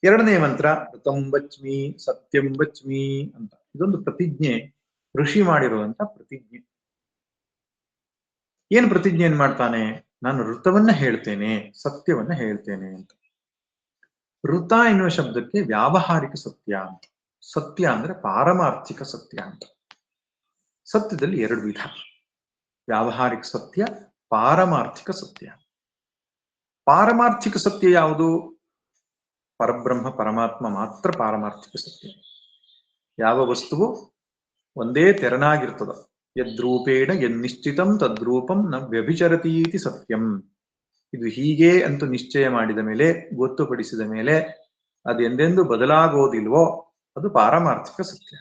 ಎರಡನೇ ಮಂತ್ರ ಋತಂ ವಚ್ಮಿ ಸತ್ಯಂ ವಚ್ಮಿ ಅಂತ. ಇದೊಂದು ಪ್ರತಿಜ್ಞೆ, ಋಷಿ ಮಾಡಿರುವಂತ ಪ್ರತಿಜ್ಞೆ. ಏನ್ ಪ್ರತಿಜ್ಞೆಯನ್ನು ಮಾಡ್ತಾನೆ? ನಾನು ಋತವನ್ನ ಹೇಳ್ತೇನೆ, ಸತ್ಯವನ್ನ ಹೇಳ್ತೇನೆ ಅಂತ. ಋತ ಎನ್ನುವ ಶಬ್ದಕ್ಕೆ ವ್ಯಾವಹಾರಿಕ ಸತ್ಯ ಅಂತ. ಸತ್ಯ ಅಂದ್ರೆ ಪಾರಮಾರ್ಥಿಕ ಸತ್ಯ ಅಂತ. ಸತ್ಯದಲ್ಲಿ ಎರಡು ವಿಧ: ವ್ಯಾವಹಾರಿಕ ಸತ್ಯ, ಪಾರಮಾರ್ಥಿಕ ಸತ್ಯ. ಪಾರಮಾರ್ಥಿಕ ಸತ್ಯ ಯಾವುದು? ಪರಬ್ರಹ್ಮ ಪರಮಾತ್ಮ ಮಾತ್ರ ಪಾರಮಾರ್ಥಿಕ ಸತ್ಯ. ಯಾವ ವಸ್ತುವು ಒಂದೇ ತೆರನಾಗಿರ್ತದ, ಯದ್ರೂಪೇಣ ಯನ್ನಿಶ್ಚಿತಂ ತದ್ರೂಪಂ ನ ವ್ಯಭಿಚರತೀತಿ ಸತ್ಯಂ. ಇದು ಹೀಗೆ ಅಂತ ನಿಶ್ಚಯ ಮಾಡಿದ ಮೇಲೆ, ಗೊತ್ತುಪಡಿಸಿದ ಮೇಲೆ ಅದು ಎಂದೆಂದು ಬದಲಾಗೋದಿಲ್ವೋ ಅದು ಪಾರಮಾರ್ಥಿಕ ಸತ್ಯ.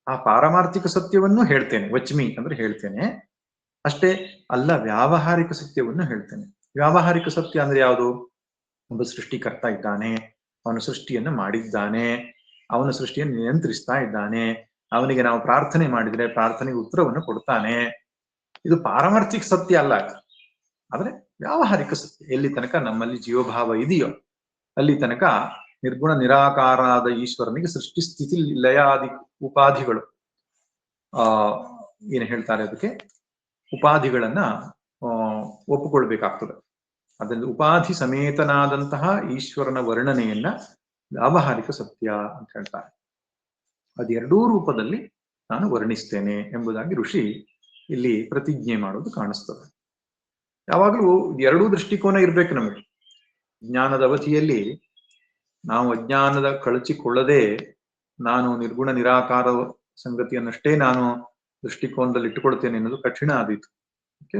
ಆ ಪಾರಮಾರ್ಥಿಕ ಸತ್ಯವನ್ನು ಹೇಳ್ತೇನೆ. ವಚ್ಮಿ ಅಂದ್ರೆ ಹೇಳ್ತೇನೆ ಅಷ್ಟೇ ಅಲ್ಲ, ವ್ಯಾವಹಾರಿಕ ಸತ್ಯವನ್ನು ಹೇಳ್ತೇನೆ. ವ್ಯಾವಹಾರಿಕ ಸತ್ಯ ಅಂದ್ರೆ ಯಾವುದು? ಒಬ್ಬ ಸೃಷ್ಟಿಕರ್ತ ಇದ್ದಾನೆ, ಅವನು ಸೃಷ್ಟಿಯನ್ನು ಮಾಡಿದ್ದಾನೆ, ಅವನ ಸೃಷ್ಟಿಯನ್ನು ನಿಯಂತ್ರಿಸ್ತಾ ಇದ್ದಾನೆ, ಅವನಿಗೆ ನಾವು ಪ್ರಾರ್ಥನೆ ಮಾಡಿದ್ರೆ ಪ್ರಾರ್ಥನೆಗೆ ಉತ್ತರವನ್ನು ಕೊಡ್ತಾನೆ. ಇದು ಪಾರಮಾರ್ಥಿಕ ಸತ್ಯ ಅಲ್ಲ, ಆದ್ರೆ ವ್ಯಾವಹಾರಿಕ ಸತ್ಯ. ಎಲ್ಲಿ ತನಕ ನಮ್ಮಲ್ಲಿ ಜೀವಭಾವ ಇದೆಯೋ ಅಲ್ಲಿ ತನಕ ನಿರ್ಗುಣ ನಿರಾಕಾರಾದ ಈಶ್ವರನಿಗೆ ಸೃಷ್ಟಿ ಸ್ಥಿತಿ ಲಯಾದಿ ಉಪಾಧಿಗಳು, ಏನು ಹೇಳ್ತಾರೆ ಅದಕ್ಕೆ, ಉಪಾಧಿಗಳನ್ನ ಒಪ್ಪುಕೊಳ್ಬೇಕಾಗ್ತದೆ. ಅದರಿಂದ ಉಪಾಧಿ ಸಮೇತನಾದಂತಹ ಈಶ್ವರನ ವರ್ಣನೆಯನ್ನ ವ್ಯಾವಹಾರಿಕ ಸತ್ಯ ಅಂತ ಹೇಳ್ತಾರೆ. ಅದೆರಡೂ ರೂಪದಲ್ಲಿ ನಾನು ವರ್ಣಿಸ್ತೇನೆ ಎಂಬುದಾಗಿ ಋಷಿ ಇಲ್ಲಿ ಪ್ರತಿಜ್ಞೆ ಮಾಡೋದು ಕಾಣಿಸ್ತದೆ. ಯಾವಾಗಲೂ ಎರಡೂ ದೃಷ್ಟಿಕೋನ ಇರ್ಬೇಕು ನಮಗೆ. ಜ್ಞಾನದ ಅವಧಿಯಲ್ಲಿ ನಾವು ಅಜ್ಞಾನದ ಕಳಚಿಕೊಳ್ಳದೆ ನಾನು ನಿರ್ಗುಣ ನಿರಾಕಾರ ಸಂಗತಿಯನ್ನಷ್ಟೇ ನಾನು ದೃಷ್ಟಿಕೋನದಲ್ಲಿ ಇಟ್ಟುಕೊಳ್ತೇನೆ ಅನ್ನೋದು ಕಠಿಣ ಆದೀತು.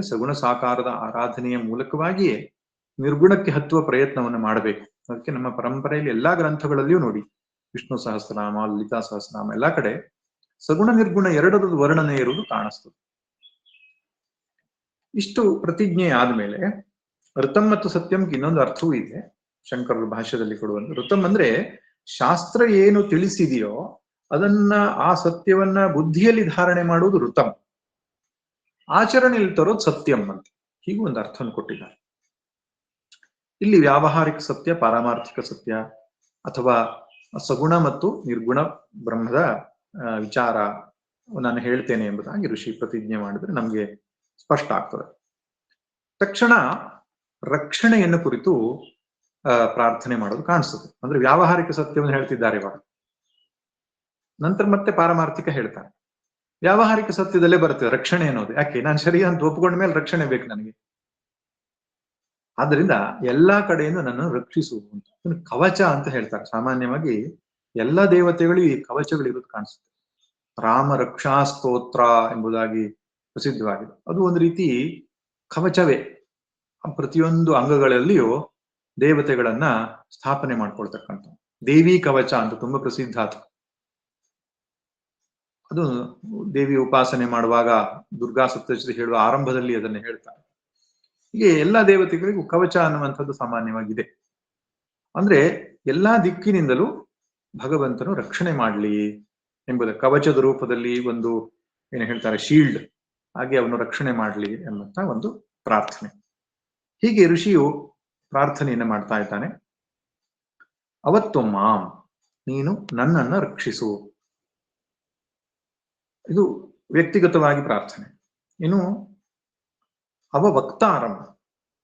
ಸಗುಣ ಸಾಕಾರದ ಆರಾಧನೆಯ ಮೂಲಕವಾಗಿಯೇ ನಿರ್ಗುಣಕ್ಕೆ ಹತ್ತುವ ಪ್ರಯತ್ನವನ್ನು ಮಾಡಬೇಕು. ಅದಕ್ಕೆ ನಮ್ಮ ಪರಂಪರೆಯಲ್ಲಿ ಎಲ್ಲಾ ಗ್ರಂಥಗಳಲ್ಲಿಯೂ ನೋಡಿ, ವಿಷ್ಣು ಸಹಸ್ರನಾಮ, ಲಲಿತಾ ಸಹಸ್ರನಾಮ, ಎಲ್ಲಾ ಕಡೆ ಸಗುಣ ನಿರ್ಗುಣ ಎರಡರದ್ದು ವರ್ಣನೆ ಇರುವುದು ಕಾಣಿಸ್ತದೆ. ಇಷ್ಟು ಪ್ರತಿಜ್ಞೆ ಆದ್ಮೇಲೆ ಋತಂ ಮತ್ತು ಸತ್ಯಂಗೆ ಇನ್ನೊಂದು ಅರ್ಥವೂ ಇದೆ ಶಂಕರರ ಭಾಷ್ಯದಲ್ಲಿ ಕೊಡುವಂತ. ಋತಂ ಅಂದ್ರೆ ಶಾಸ್ತ್ರ ಏನು ತಿಳಿಸಿದೆಯೋ ಅದನ್ನ, ಆ ಸತ್ಯವನ್ನ ಬುದ್ಧಿಯಲ್ಲಿ ಧಾರಣೆ ಮಾಡುವುದು ಋತಂ, ಆಚರಣೆಯಲ್ಲಿ ತರೋದು ಸತ್ಯಂ ಅಂತ. ಹೀಗೂ ಒಂದು ಅರ್ಥವನ್ನು ಕೊಟ್ಟಿದ್ದಾರೆ. ಇಲ್ಲಿ ವ್ಯಾವಹಾರಿಕ ಸತ್ಯ, ಪಾರಮಾರ್ಥಿಕ ಸತ್ಯ, ಅಥವಾ ಸಗುಣ ಮತ್ತು ನಿರ್ಗುಣ ಬ್ರಹ್ಮದ ವಿಚಾರ ನಾನು ಹೇಳ್ತೇನೆ ಎಂಬುದಾಗಿ ಋಷಿ ಪ್ರತಿಜ್ಞೆ ಮಾಡಿದ್ರೆ ನಮ್ಗೆ ಸ್ಪಷ್ಟ ಆಗ್ತದೆ. ತಕ್ಷಣ ರಕ್ಷಣೆಯನ್ನು ಕುರಿತು ಪ್ರಾರ್ಥನೆ ಮಾಡೋದು ಕಾಣಿಸ್ತದೆ. ಅಂದ್ರೆ ವ್ಯಾವಹಾರಿಕ ಸತ್ಯವನ್ನು ಹೇಳ್ತಿದ್ದಾರೆ ಇವಾಗ, ನಂತರ ಮತ್ತೆ ಪಾರಮಾರ್ಥಿಕ ಹೇಳ್ತಾರೆ. ವ್ಯಾವಹಾರಿಕ ಸತ್ಯದಲ್ಲೇ ಬರ್ತದೆ ರಕ್ಷಣೆ ಅನ್ನೋದು. ಯಾಕೆ? ನಾನು ಸರಿ ಅಂತ ಒಪ್ಕೊಂಡ ಮೇಲೆ ರಕ್ಷಣೆ ಬೇಕು ನನಗೆ. ಆದ್ರಿಂದ ಎಲ್ಲಾ ಕಡೆಯಿಂದ ನನ್ನನ್ನು ರಕ್ಷಿಸು ಅಂತ ಕವಚ ಅಂತ ಹೇಳ್ತಾರೆ. ಸಾಮಾನ್ಯವಾಗಿ ಎಲ್ಲ ದೇವತೆಗಳು ಈ ಕವಚಗಳು ಇರೋದು ಕಾಣಿಸುತ್ತೆ. ರಾಮ ರಕ್ಷಾ ಸ್ತೋತ್ರ ಎಂಬುದಾಗಿ ಪ್ರಸಿದ್ಧವಾಗಿದೆ. ಅದು ಒಂದು ರೀತಿ ಕವಚವೇ. ಪ್ರತಿಯೊಂದು ಅಂಗಗಳಲ್ಲಿಯೂ ದೇವತೆಗಳನ್ನ ಸ್ಥಾಪನೆ ಮಾಡ್ಕೊಳ್ತಕ್ಕಂಥ ದೇವಿ ಕವಚ ಅಂತ ತುಂಬಾ ಪ್ರಸಿದ್ಧ ಆತು. ಅದು ದೇವಿ ಉಪಾಸನೆ ಮಾಡುವಾಗ ದುರ್ಗಾ ಸಪ್ತಶತಿ ಹೇಳುವ ಆರಂಭದಲ್ಲಿ ಅದನ್ನು ಹೇಳ್ತಾರೆ. ಹೀಗೆ ಎಲ್ಲಾ ದೇವತೆಗಳಿಗೂ ಕವಚ ಅನ್ನುವಂಥದ್ದು ಸಾಮಾನ್ಯವಾಗಿದೆ. ಅಂದ್ರೆ ಎಲ್ಲಾ ದಿಕ್ಕಿನಿಂದಲೂ ಭಗವಂತನು ರಕ್ಷಣೆ ಮಾಡಲಿ ಎಂಬುದ ಕವಚದ ರೂಪದಲ್ಲಿ ಒಂದು ಏನು ಹೇಳ್ತಾರೆ, ಶೀಲ್ಡ್ ಹಾಗೆ ಅವನು ರಕ್ಷಣೆ ಮಾಡಲಿ ಎಂಬಂತ ಒಂದು ಪ್ರಾರ್ಥನೆ. ಹೀಗೆ ಋಷಿಯು ಪ್ರಾರ್ಥನೆಯನ್ನು ಮಾಡ್ತಾ ಇದ್ದಾನೆ. ಅವತ್ತು ಮಾಂ, ನೀನು ನನ್ನನ್ನು ರಕ್ಷಿಸು. ಇದು ವ್ಯಕ್ತಿಗತವಾಗಿ ಪ್ರಾರ್ಥನೆ. ಇನ್ನು ಅವ ವಕ್ತಾರಂ,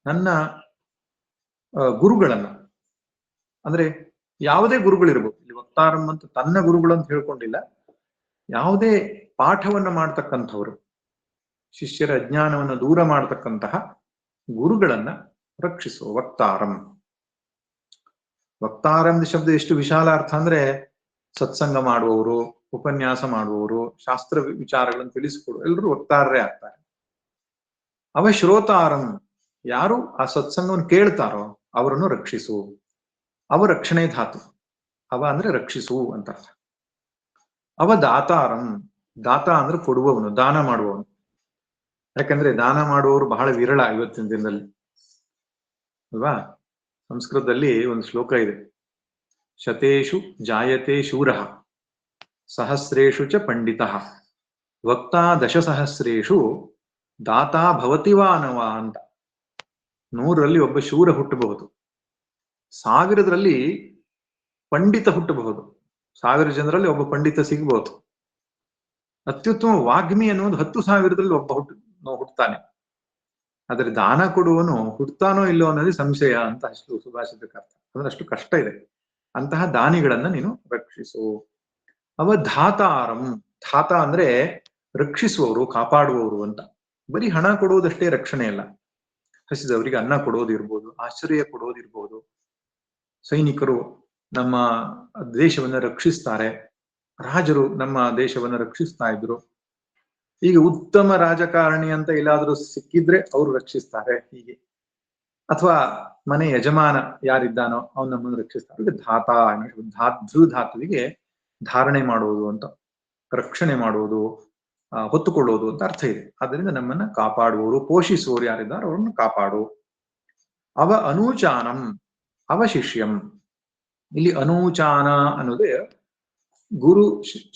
ನನ್ನ ಗುರುಗಳನ್ನ, ಅಂದ್ರೆ ಯಾವುದೇ ಗುರುಗಳಿರ್ಬೋದು. ಇಲ್ಲಿ ವಕ್ತಾರಂ ಅಂತ ತನ್ನ ಗುರುಗಳು ಅಂತ ಹೇಳ್ಕೊಂಡಿಲ್ಲ, ಯಾವುದೇ ಪಾಠವನ್ನ ಮಾಡ್ತಕ್ಕಂಥವ್ರು, ಶಿಷ್ಯರ ಅಜ್ಞಾನವನ್ನು ದೂರ ಮಾಡತಕ್ಕಂತಹ ಗುರುಗಳನ್ನ ರಕ್ಷಿಸುವ ವಕ್ತಾರಂ. ವಕ್ತಾರಂ ಶಬ್ದ ಎಷ್ಟು ವಿಶಾಲ ಅರ್ಥ ಅಂದ್ರೆ, ಸತ್ಸಂಗ ಮಾಡುವವರು, ಉಪನ್ಯಾಸ ಮಾಡುವವರು, ಶಾಸ್ತ್ರ ವಿಚಾರಗಳನ್ನು ತಿಳಿಸಿಕೊಡುವ ಎಲ್ಲರೂ ವಕ್ತಾರರೇ ಆಗ್ತಾರೆ. ಅವ ಶ್ರೋತಾರಂ, ಯಾರು ಆ ಸತ್ಸಂಗವನ್ನು ಕೇಳ್ತಾರೋ ಅವರನ್ನು ರಕ್ಷಿಸು. ಅವ ರಕ್ಷಣೆ ಧಾತು. ಅವ ಅಂದ್ರೆ ರಕ್ಷಿಸು ಅಂತ ಅರ್ಥ. ಅವ ದಾತಾರಂ, ದಾತ ಅಂದ್ರೆ ಕೊಡುವವನು, ದಾನ ಮಾಡುವವನು. ಯಾಕಂದ್ರೆ ದಾನ ಮಾಡುವವರು ಬಹಳ ವಿರಳ ಇವತ್ತಿನ ದಿನದಲ್ಲಿ ಅಲ್ವಾ. ಸಂಸ್ಕೃತದಲ್ಲಿ ಒಂದು ಶ್ಲೋಕ ಇದೆ, ಶತೇಶು ಜಾಯತೆ ಶೂರಃ ಸಹಸ್ರೇಷು ಚ ಪಂಡಿತಃ ವಕ್ತಾ ದಶಸಹಸ್ರೇಷು ದಾತಾ ಭವತಿವಾನವ ಅಂತ. 100ರಲ್ಲಿ ಒಬ್ಬ ಶೂರ ಹುಟ್ಟಬಹುದು, 1000ರಲ್ಲಿ ಪಂಡಿತ ಹುಟ್ಟಬಹುದು, 1000 ಜನರಲ್ಲಿ ಒಬ್ಬ ಪಂಡಿತ ಸಿಗಬಹುದು. ಅತ್ಯುತ್ತಮ ವಾಗ್ಮಿ ಅನ್ನೋದು 10,000ರಲ್ಲಿ ಒಬ್ಬ ಹುಟ್ಟುತ್ತಾನೆ. ಆದರೆ ದಾನ ಕೊಡುವನು ಹುಟ್ಟುತ್ತಾನೋ ಇಲ್ಲೋ ಅನ್ನೋದೇ ಸಂಶಯ ಅಂತ ಅಷ್ಟು ಸುಭಾಷಿತಕ್ಕೆ ಅರ್ಥ. ಅಂದ್ರೆ ಅಷ್ಟು ಕಷ್ಟ ಇದೆ. ಅಂತಹ ದಾನಿಗಳನ್ನ ನೀನು ರಕ್ಷಿಸು. ಅವ ಧಾತಾರಂ, ಧಾತ ಅಂದ್ರೆ ರಕ್ಷಿಸುವವರು, ಕಾಪಾಡುವವರು ಅಂತ. ಬರೀ ಹಣ ಕೊಡುವುದಷ್ಟೇ ರಕ್ಷಣೆ ಅಲ್ಲ. ಹಸಿದವರಿಗೆ ಅನ್ನ ಕೊಡೋದಿರ್ಬೋದು, ಆಶ್ರಯ ಕೊಡೋದಿರ್ಬೋದು. ಸೈನಿಕರು ನಮ್ಮ ದೇಶವನ್ನ ರಕ್ಷಿಸ್ತಾರೆ, ರಾಜರು ನಮ್ಮ ದೇಶವನ್ನ ರಕ್ಷಿಸ್ತಾ ಇದ್ರು. ಈಗ ಉತ್ತಮ ರಾಜಕಾರಣಿ ಅಂತ ಎಲ್ಲಾದ್ರೂ ಸಿಕ್ಕಿದ್ರೆ ಅವರು ರಕ್ಷಿಸ್ತಾರೆ ಹೀಗೆ. ಅಥವಾ ಮನೆ ಯಜಮಾನ ಯಾರಿದ್ದಾನೋ ಅವನು ನಮ್ಮನ್ನು ರಕ್ಷಿಸ್ತಾರೆ. ಧಾತ, ಧಾತುವಿಗೆ ಧಾರಣೆ ಮಾಡುವುದು ಅಂತ, ರಕ್ಷಣೆ ಮಾಡುವುದು, ಹೊತ್ತುಕೊಳ್ಳುವುದು ಅಂತ ಅರ್ಥ ಇದೆ. ಆದ್ದರಿಂದ ನಮ್ಮನ್ನ ಕಾಪಾಡುವವರು, ಪೋಷಿಸುವವರು ಯಾರಿದ್ದಾರೋ ಅವರನ್ನು ಕಾಪಾಡು. ಅವ ಅನೂಚಾನಂ, ಅವ ಶಿಷ್ಯಂ. ಇಲ್ಲಿ ಅನೂಚಾನ ಅನ್ನೋದೇ ಗುರು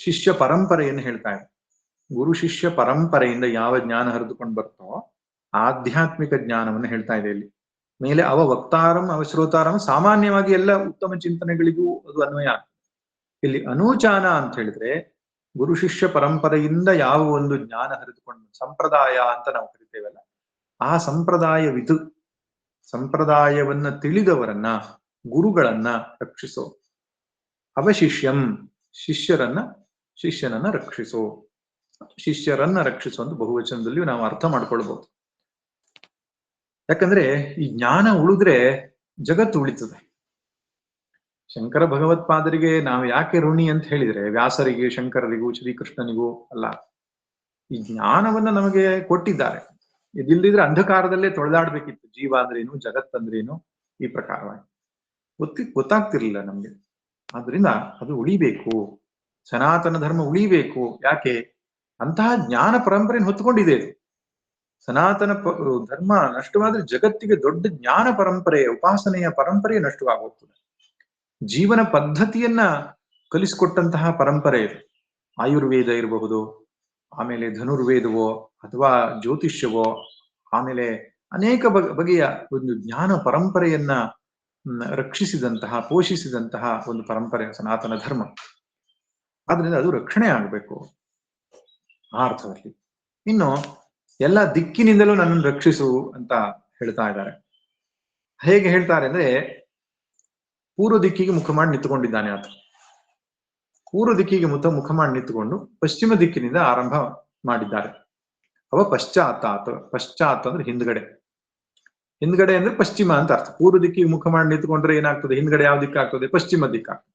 ಶಿಷ್ಯ ಪರಂಪರೆಯನ್ನು ಹೇಳ್ತಾ ಇದೆ. ಗುರು ಶಿಷ್ಯ ಪರಂಪರೆಯಿಂದ ಯಾವ ಜ್ಞಾನ ಹರಿದುಕೊಂಡು ಬರ್ತೋ ಆಧ್ಯಾತ್ಮಿಕ ಜ್ಞಾನವನ್ನು ಹೇಳ್ತಾ ಇದೆ ಇಲ್ಲಿ. ಮೇಲೆ ಅವ ವಕ್ತಾರಂ ಅವ ಶ್ರೋತಾರಂ, ಸಾಮಾನ್ಯವಾಗಿ ಎಲ್ಲ ಉತ್ತಮ ಚಿಂತನೆಗಳಿಗೂ ಅದು ಅನ್ವಯ. ಇಲ್ಲಿ ಅನೂಚಾನ ಅಂತ ಹೇಳಿದ್ರೆ ಗುರು ಶಿಷ್ಯ ಪರಂಪರೆಯಿಂದ ಯಾವ ಒಂದು ಜ್ಞಾನ ಹರಿದುಕೊಂಡು, ಸಂಪ್ರದಾಯ ಅಂತ ನಾವು ಕರಿತೇವಲ್ಲ, ಆ ಸಂಪ್ರದಾಯವನ್ನ ತಿಳಿದವರನ್ನ, ಗುರುಗಳನ್ನ ರಕ್ಷಿಸೋ. ಅವಶಿಷ್ಯಂ, ಶಿಷ್ಯನನ್ನ ರಕ್ಷಿಸೋ. ಶಿಷ್ಯರನ್ನ ರಕ್ಷಿಸುವಂತ ಬಹುವಚನದಲ್ಲಿ ನಾವು ಅರ್ಥ ಮಾಡ್ಕೊಳ್ಬಹುದು. ಯಾಕಂದ್ರೆ ಈ ಜ್ಞಾನ ಉಳಿದ್ರೆ ಜಗತ್ತು ಉಳಿತದೆ. ಶಂಕರ ಭಗವತ್ಪಾದರಿಗೆ ನಾವು ಯಾಕೆ ಋಣಿ ಅಂತ ಹೇಳಿದ್ರೆ, ವ್ಯಾಸರಿಗೆ, ಶಂಕರರಿಗೂ, ಶ್ರೀಕೃಷ್ಣನಿಗೂ ಅಲ್ಲ, ಈ ಜ್ಞಾನವನ್ನ ನಮಗೆ ಕೊಟ್ಟಿದ್ದಾರೆ. ಇದಿಲ್ಲದಿದ್ರೆ ಅಂಧಕಾರದಲ್ಲೇ ತೊಳೆದಾಡ್ಬೇಕಿತ್ತು. ಜೀವ ಅಂದ್ರೇನು, ಜಗತ್ತಂದ್ರೇನು, ಈ ಪ್ರಕಾರವಾಗಿ ಗೊತ್ತಾಗ್ತಿರ್ಲಿಲ್ಲ ನಮ್ಗೆ. ಆದ್ರಿಂದ ಅದು ಉಳಿಬೇಕು, ಸನಾತನ ಧರ್ಮ ಉಳಿಬೇಕು. ಯಾಕೆ? ಅಂತಹ ಜ್ಞಾನ ಪರಂಪರೆಯನ್ನು ಹೊತ್ತುಕೊಂಡಿದೆ. ಸನಾತನ ಧರ್ಮ ನಷ್ಟವಾದ್ರೆ ಜಗತ್ತಿಗೆ ದೊಡ್ಡ ಜ್ಞಾನ ಪರಂಪರೆ, ಉಪಾಸನೆಯ ಪರಂಪರೆ ನಷ್ಟವಾಗುತ್ತದೆ. ಜೀವನ ಪದ್ಧತಿಯನ್ನ ಕಲಿಸಿಕೊಟ್ಟಂತಹ ಪರಂಪರೆ ಇದು. ಆಯುರ್ವೇದ ಇರಬಹುದು, ಆಮೇಲೆ ಧನುರ್ವೇದವೋ ಅಥವಾ ಜ್ಯೋತಿಷ್ಯವೋ, ಆಮೇಲೆ ಅನೇಕ ಬಗೆಯ ಒಂದು ಜ್ಞಾನ ಪರಂಪರೆಯನ್ನ ರಕ್ಷಿಸಿದಂತಹ, ಪೋಷಿಸಿದಂತಹ ಒಂದು ಪರಂಪರೆ ಸನಾತನ ಧರ್ಮ. ಆದ್ರಿಂದ ಅದು ರಕ್ಷಣೆ ಆಗಬೇಕು ಆ ಅರ್ಥದಲ್ಲಿ. ಇನ್ನು ಎಲ್ಲ ದಿಕ್ಕಿನಿಂದಲೂ ನನ್ನನ್ನು ರಕ್ಷಿಸು ಅಂತ ಹೇಳ್ತಾ ಇದ್ದಾರೆ. ಹೇಗೆ ಹೇಳ್ತಾರೆ ಅಂದ್ರೆ, ಪೂರ್ವ ದಿಕ್ಕಿಗೆ ಮುಖ ಮಾಡಿ ನಿಂತುಕೊಂಡಿದ್ದಾನೆ ಆತ. ಪೂರ್ವ ದಿಕ್ಕಿಗೆ ಮುಖ ಮಾಡಿ ನಿಂತುಕೊಂಡು ಪಶ್ಚಿಮ ದಿಕ್ಕಿನಿಂದ ಆರಂಭ ಮಾಡಿದ್ದಾರೆ. ಅವ ಪಶ್ಚಾತ್ ಅಂದ್ರೆ ಹಿಂದ್ಗಡೆ. ಹಿಂದ್ಗಡೆ ಅಂದ್ರೆ ಪಶ್ಚಿಮ ಅಂತ ಅರ್ಥ. ಪೂರ್ವ ದಿಕ್ಕಿಗೆ ಮುಖ ಮಾಡಿ ನಿಂತುಕೊಂಡ್ರೆ ಏನಾಗ್ತದೆ? ಹಿಂದ್ಗಡೆ ಯಾವ ದಿಕ್ಕಾಗ್ತದೆ? ಪಶ್ಚಿಮ ದಿಕ್ಕಾಗ್ತದೆ.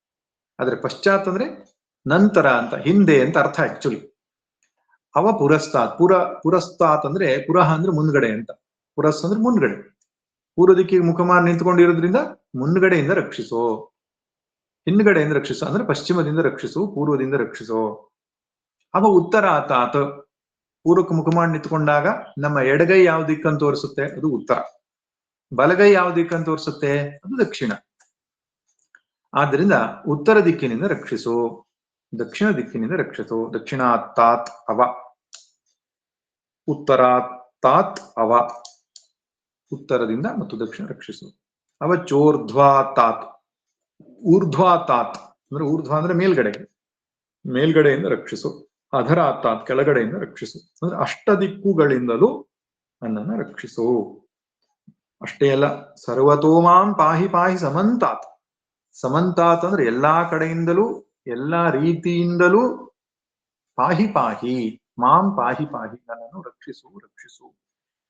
ಆದ್ರೆ ಪಶ್ಚಾತ್ ಅಂದ್ರೆ ನಂತರ ಅಂತ, ಹಿಂದೆ ಅಂತ ಅರ್ಥ ಆಕ್ಚುಲಿ. ಅವ ಪುರಸ್ತಾತ್, ಪುರಸ್ತಾತ್ ಅಂದ್ರೆ ಪುರಹ ಅಂದ್ರೆ ಮುಂದ್ಗಡೆ ಅಂತ, ಪುರಸ್ ಅಂದ್ರೆ ಮುಂದ್ಗಡೆ. ಪೂರ್ವ ದಿಕ್ಕಿಗೆ ಮುಖ ಮಾಡಿ ನಿಂತ್ಕೊಂಡಿರೋದ್ರಿಂದ ಮುಂದ್ಗಡೆಯಿಂದ ರಕ್ಷಿಸೋ. ಹಿಂದ್ಗಡೆಯಿಂದ ರಕ್ಷಿಸೋ ಅಂದ್ರೆ ಪಶ್ಚಿಮದಿಂದ ರಕ್ಷಿಸು, ಪೂರ್ವದಿಂದ ರಕ್ಷಿಸೋ. ಅವ ಉತ್ತರಾತಾತ್, ಪೂರ್ವಕ್ಕೆ ಮುಖ ಮಾಡಿ ನಿಂತ್ಕೊಂಡಾಗ ನಮ್ಮ ಎಡಗೈ ಯಾವ ದಿಕ್ಕನ್ನು ತೋರಿಸುತ್ತೆ? ಅದು ಉತ್ತರ. ಬಲಗೈ ಯಾವ ದಿಕ್ಕನ್ನು ತೋರಿಸುತ್ತೆ? ಅದು ದಕ್ಷಿಣ. ಆದ್ರಿಂದ ಉತ್ತರ ದಿಕ್ಕಿನಿಂದ ರಕ್ಷಿಸು, ದಕ್ಷಿಣ ದಿಕ್ಕಿನಿಂದ ರಕ್ಷಿಸು. ದಕ್ಷಿಣಾತ್ತಾತ್ ಅವ, ಉತ್ತರಾತ್ತಾತ್ ಅವ, ಉತ್ತರದಿಂದ ಮತ್ತು ದಕ್ಷಿಣ ರಕ್ಷಿಸು. ಅವ ಚೋರ್ಧ್ವಾತಾತ್, ಊರ್ಧ್ವಾತಾತ್ ಅಂದ್ರೆ ಊರ್ಧ್ವ ಅಂದ್ರೆ ಮೇಲ್ಗಡೆಯಿಂದ ರಕ್ಷಿಸು. ಅಧರಾತಾತ್ ಕೆಳಗಡೆಯಿಂದ ರಕ್ಷಿಸು. ಅಂದ್ರೆ ಅಷ್ಟ ದಿಕ್ಕುಗಳಿಂದಲೂ ನನ್ನನ್ನು ರಕ್ಷಿಸು. ಅಷ್ಟೇ ಅಲ್ಲ, ಸರ್ವತೋಮಾಂ ಪಾಹಿ ಪಾಹಿ ಸಮಂತಾತ್. ಸಮಂತಾತ್ ಅಂದ್ರೆ ಎಲ್ಲಾ ಕಡೆಯಿಂದಲೂ, ಎಲ್ಲಾ ರೀತಿಯಿಂದಲೂ ಪಾಹಿ ಪಾಹಿ, ಮಾಂ ಪಾಹಿ ಪಾಹಿ, ನನ್ನನ್ನು ರಕ್ಷಿಸು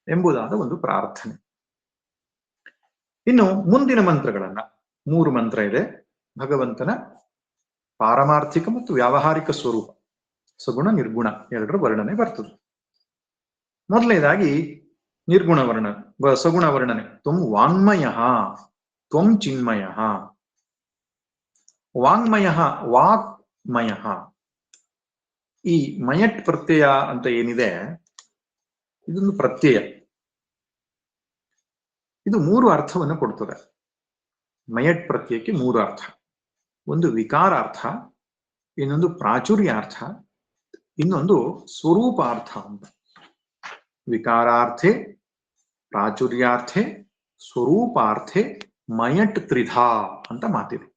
ಎಂಬುದಾದ ಒಂದು ಪ್ರಾರ್ಥನೆ. ಇನ್ನು ಮುಂದಿನ ಮಂತ್ರಗಳನ್ನ, 3 ಮಂತ್ರ ಇದೆ. ಭಗವಂತನ ಪಾರಮಾರ್ಥಿಕ ಮತ್ತು ವ್ಯಾವಹಾರಿಕ ಸ್ವರೂಪ, ಸಗುಣ ನಿರ್ಗುಣ ಎರಡರ ವರ್ಣನೆ ಬರ್ತದೆ. ಮೊದಲನೇದಾಗಿ ನಿರ್ಗುಣ ವರ್ಣ, ಸಗುಣ ವರ್ಣನೆ. ತ್ವಂ ವಾಂಗ್ಮಯ, ತ್ವಂ ಚಿನ್ಮಯ. ವಾಂಗ್ಮಯ, ವಾಕ್ಮಯ. ಈ ಮಯಟ್ ಪ್ರತ್ಯಯ ಅಂತ ಏನಿದೆ, ಇದೊಂದು ಪ್ರತ್ಯಯ. ಇದು 3 ಅರ್ಥವನ್ನು ಕೊಡ್ತದೆ. ಮಯಟ್ ಪ್ರತ್ಯಯಕ್ಕೆ 3 ಅರ್ಥ. ಒಂದು ವಿಕಾರಾರ್ಥ, ಇನ್ನೊಂದು ಪ್ರಾಚುರ್ಯಾರ್ಥ, ಇನ್ನೊಂದು ಸ್ವರೂಪಾರ್ಥ ಅಂತ. ವಿಕಾರಾರ್ಥೆ, ಪ್ರಾಚುರ್ಯಾರ್ಥೆ, ಸ್ವರೂಪಾರ್ಥೆ ಮಯಟ್ ತ್ರಿಧಾ ಅಂತ ಮಾತಿದೆ.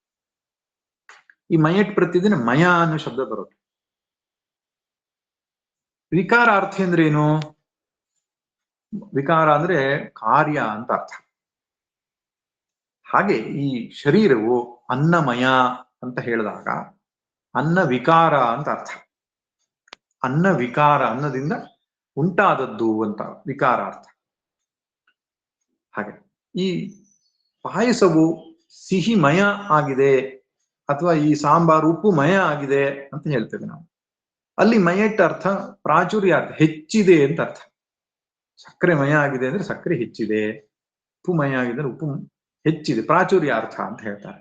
ಈ ಮಯಟ್ ಪ್ರತಿದಿನ ಮಯ ಅನ್ನೋ ಶಬ್ದ ಬರುತ್ತೆ. ವಿಕಾರ ಅರ್ಥ ಅಂದ್ರೆ ಏನು? ವಿಕಾರ ಅಂದ್ರೆ ಕಾರ್ಯ ಅಂತ ಅರ್ಥ. ಹಾಗೆ ಈ ಶರೀರವು ಅನ್ನಮಯ ಅಂತ ಹೇಳಿದಾಗ ಅನ್ನ ವಿಕಾರ ಅಂತ ಅರ್ಥ. ಅನ್ನ ವಿಕಾರ, ಅನ್ನದಿಂದ ಉಂಟಾದದ್ದು ಅಂತ ವಿಕಾರ ಅರ್ಥ. ಹಾಗೆ ಈ ಪಾಯಸವು ಸಿಹಿಮಯ ಆಗಿದೆ ಅಥವಾ ಈ ಸಾಂಬಾರು ಉಪ್ಪುಮಯ ಆಗಿದೆ ಅಂತ ಹೇಳ್ತೇವೆ ನಾವು. ಅಲ್ಲಿ ಮಯಟ್ ಅರ್ಥ ಪ್ರಾಚುರ್ಯ ಅರ್ಥ, ಹೆಚ್ಚಿದೆ ಅಂತ ಅರ್ಥ. ಸಕ್ಕರೆ ಮಯ ಆಗಿದೆ ಅಂದ್ರೆ ಸಕ್ಕರೆ ಹೆಚ್ಚಿದೆ, ಉಪ್ಪು ಮಯ ಆಗಿದೆ ಅಂದ್ರೆ ಉಪ್ಪು ಹೆಚ್ಚಿದೆ, ಪ್ರಾಚುರ್ಯ ಅರ್ಥ ಅಂತ ಹೇಳ್ತಾರೆ.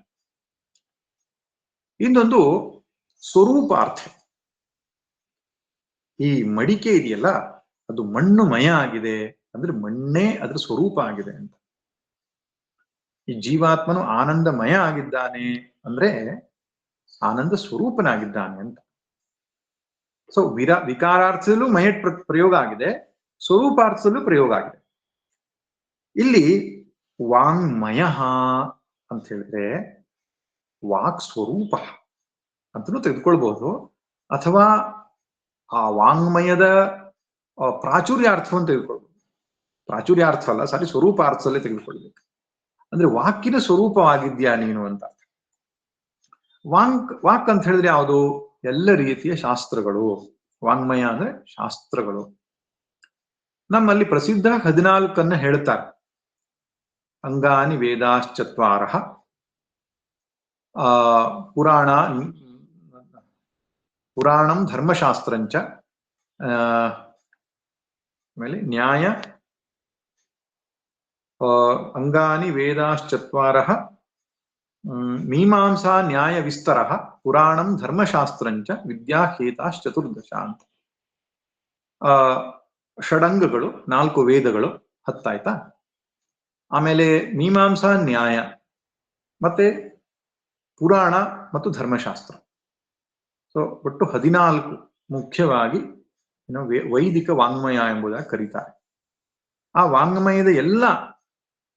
ಇನ್ನೊಂದು ಸ್ವರೂಪ ಅರ್ಥ. ಈ ಮಡಿಕೆ ಇದೆಯಲ್ಲ, ಅದು ಮಣ್ಣು ಮಯ ಆಗಿದೆ ಅಂದ್ರೆ ಮಣ್ಣೇ ಅದ್ರ ಸ್ವರೂಪ ಆಗಿದೆ ಅಂತ. ಈ ಜೀವಾತ್ಮನು ಆನಂದಮಯ ಆಗಿದ್ದಾನೆ ಅಂದ್ರೆ ಆನಂದ ಸ್ವರೂಪನಾಗಿದ್ದಾನೆ ಅಂತ. ಸೊ ವಿಕಾರಾರ್ಥದಲ್ಲೂ ಮಯಟ್ ಪ್ರಯೋಗ ಆಗಿದೆ, ಸ್ವರೂಪಾರ್ಥದಲ್ಲೂ ಪ್ರಯೋಗ ಆಗಿದೆ. ಇಲ್ಲಿ ವಾಂಗ್ಮಯ ಅಂತ ಹೇಳಿದ್ರೆ ವಾಕ್ ಸ್ವರೂಪ ಅಂತಲೂ ತೆಗೆದುಕೊಳ್ಬಹುದು, ಅಥವಾ ಆ ವಾಂಗ್ಮಯದ ಪ್ರಾಚುರ್ಯಾರ್ಥ ಅಂತ ತೆಗೆದುಕೊಳ್ಬಹುದು. ಪ್ರಾಚುರ್ಯಾರ್ಥ ಅಲ್ಲ, ಸಾರಿ, ಸ್ವರೂಪಾರ್ಥದಲ್ಲೇ ತೆಗೆದುಕೊಳ್ಬೇಕು. ಅಂದ್ರೆ ವಾಕಿನ ಸ್ವರೂಪವಾಗಿದ್ಯಾ ನೀನು ಅಂತ. ವಾಕ್ ಅಂತ ಹೇಳಿದ್ರೆ ಯಾವುದು? ಎಲ್ಲ ರೀತಿಯ ಶಾಸ್ತ್ರಗಳು. ವಾಂಗ್ಮಯ ಅಂದ್ರೆ ಶಾಸ್ತ್ರಗಳು. ನಮ್ಮಲ್ಲಿ ಪ್ರಸಿದ್ಧ 14 ಹೇಳ್ತಾರೆ. ಅಂಗಾನಿ ವೇದಾಶ್ಚತ್ವಾರ, ಪುರಾಣಂ ಧರ್ಮಶಾಸ್ತ್ರಂಚ, ಆಮೇಲೆ ನ್ಯಾಯ, ಅಂಗಾನಿ ವೇದಾಶ್ಚತ್ವಾರ, ಮೀಮಾಂಸಾ ನ್ಯಾಯ ವಿಸ್ತರ, ಪುರಾಣಂ ಧರ್ಮಶಾಸ್ತ್ರಂಚ, ವಿದ್ಯಾಹೇತಾಶ್ಚತುರ್ದಶ ಅಂತ. ಷಡಂಗಗಳು, 4 ವೇದಗಳು, 10 ಆಯ್ತಾ. ಆಮೇಲೆ ಮೀಮಾಂಸಾ ನ್ಯಾಯ, ಮತ್ತೆ ಪುರಾಣ ಮತ್ತು ಧರ್ಮಶಾಸ್ತ್ರ. ಸೊ ಒಟ್ಟು 14 ಮುಖ್ಯವಾಗಿ ವೈದಿಕ ವಾಂಗ್ಮಯ ಎಂಬುದಾಗಿ ಕರೀತಾರೆ. ಆ ವಾಂಗ್ಮಯದ ಎಲ್ಲ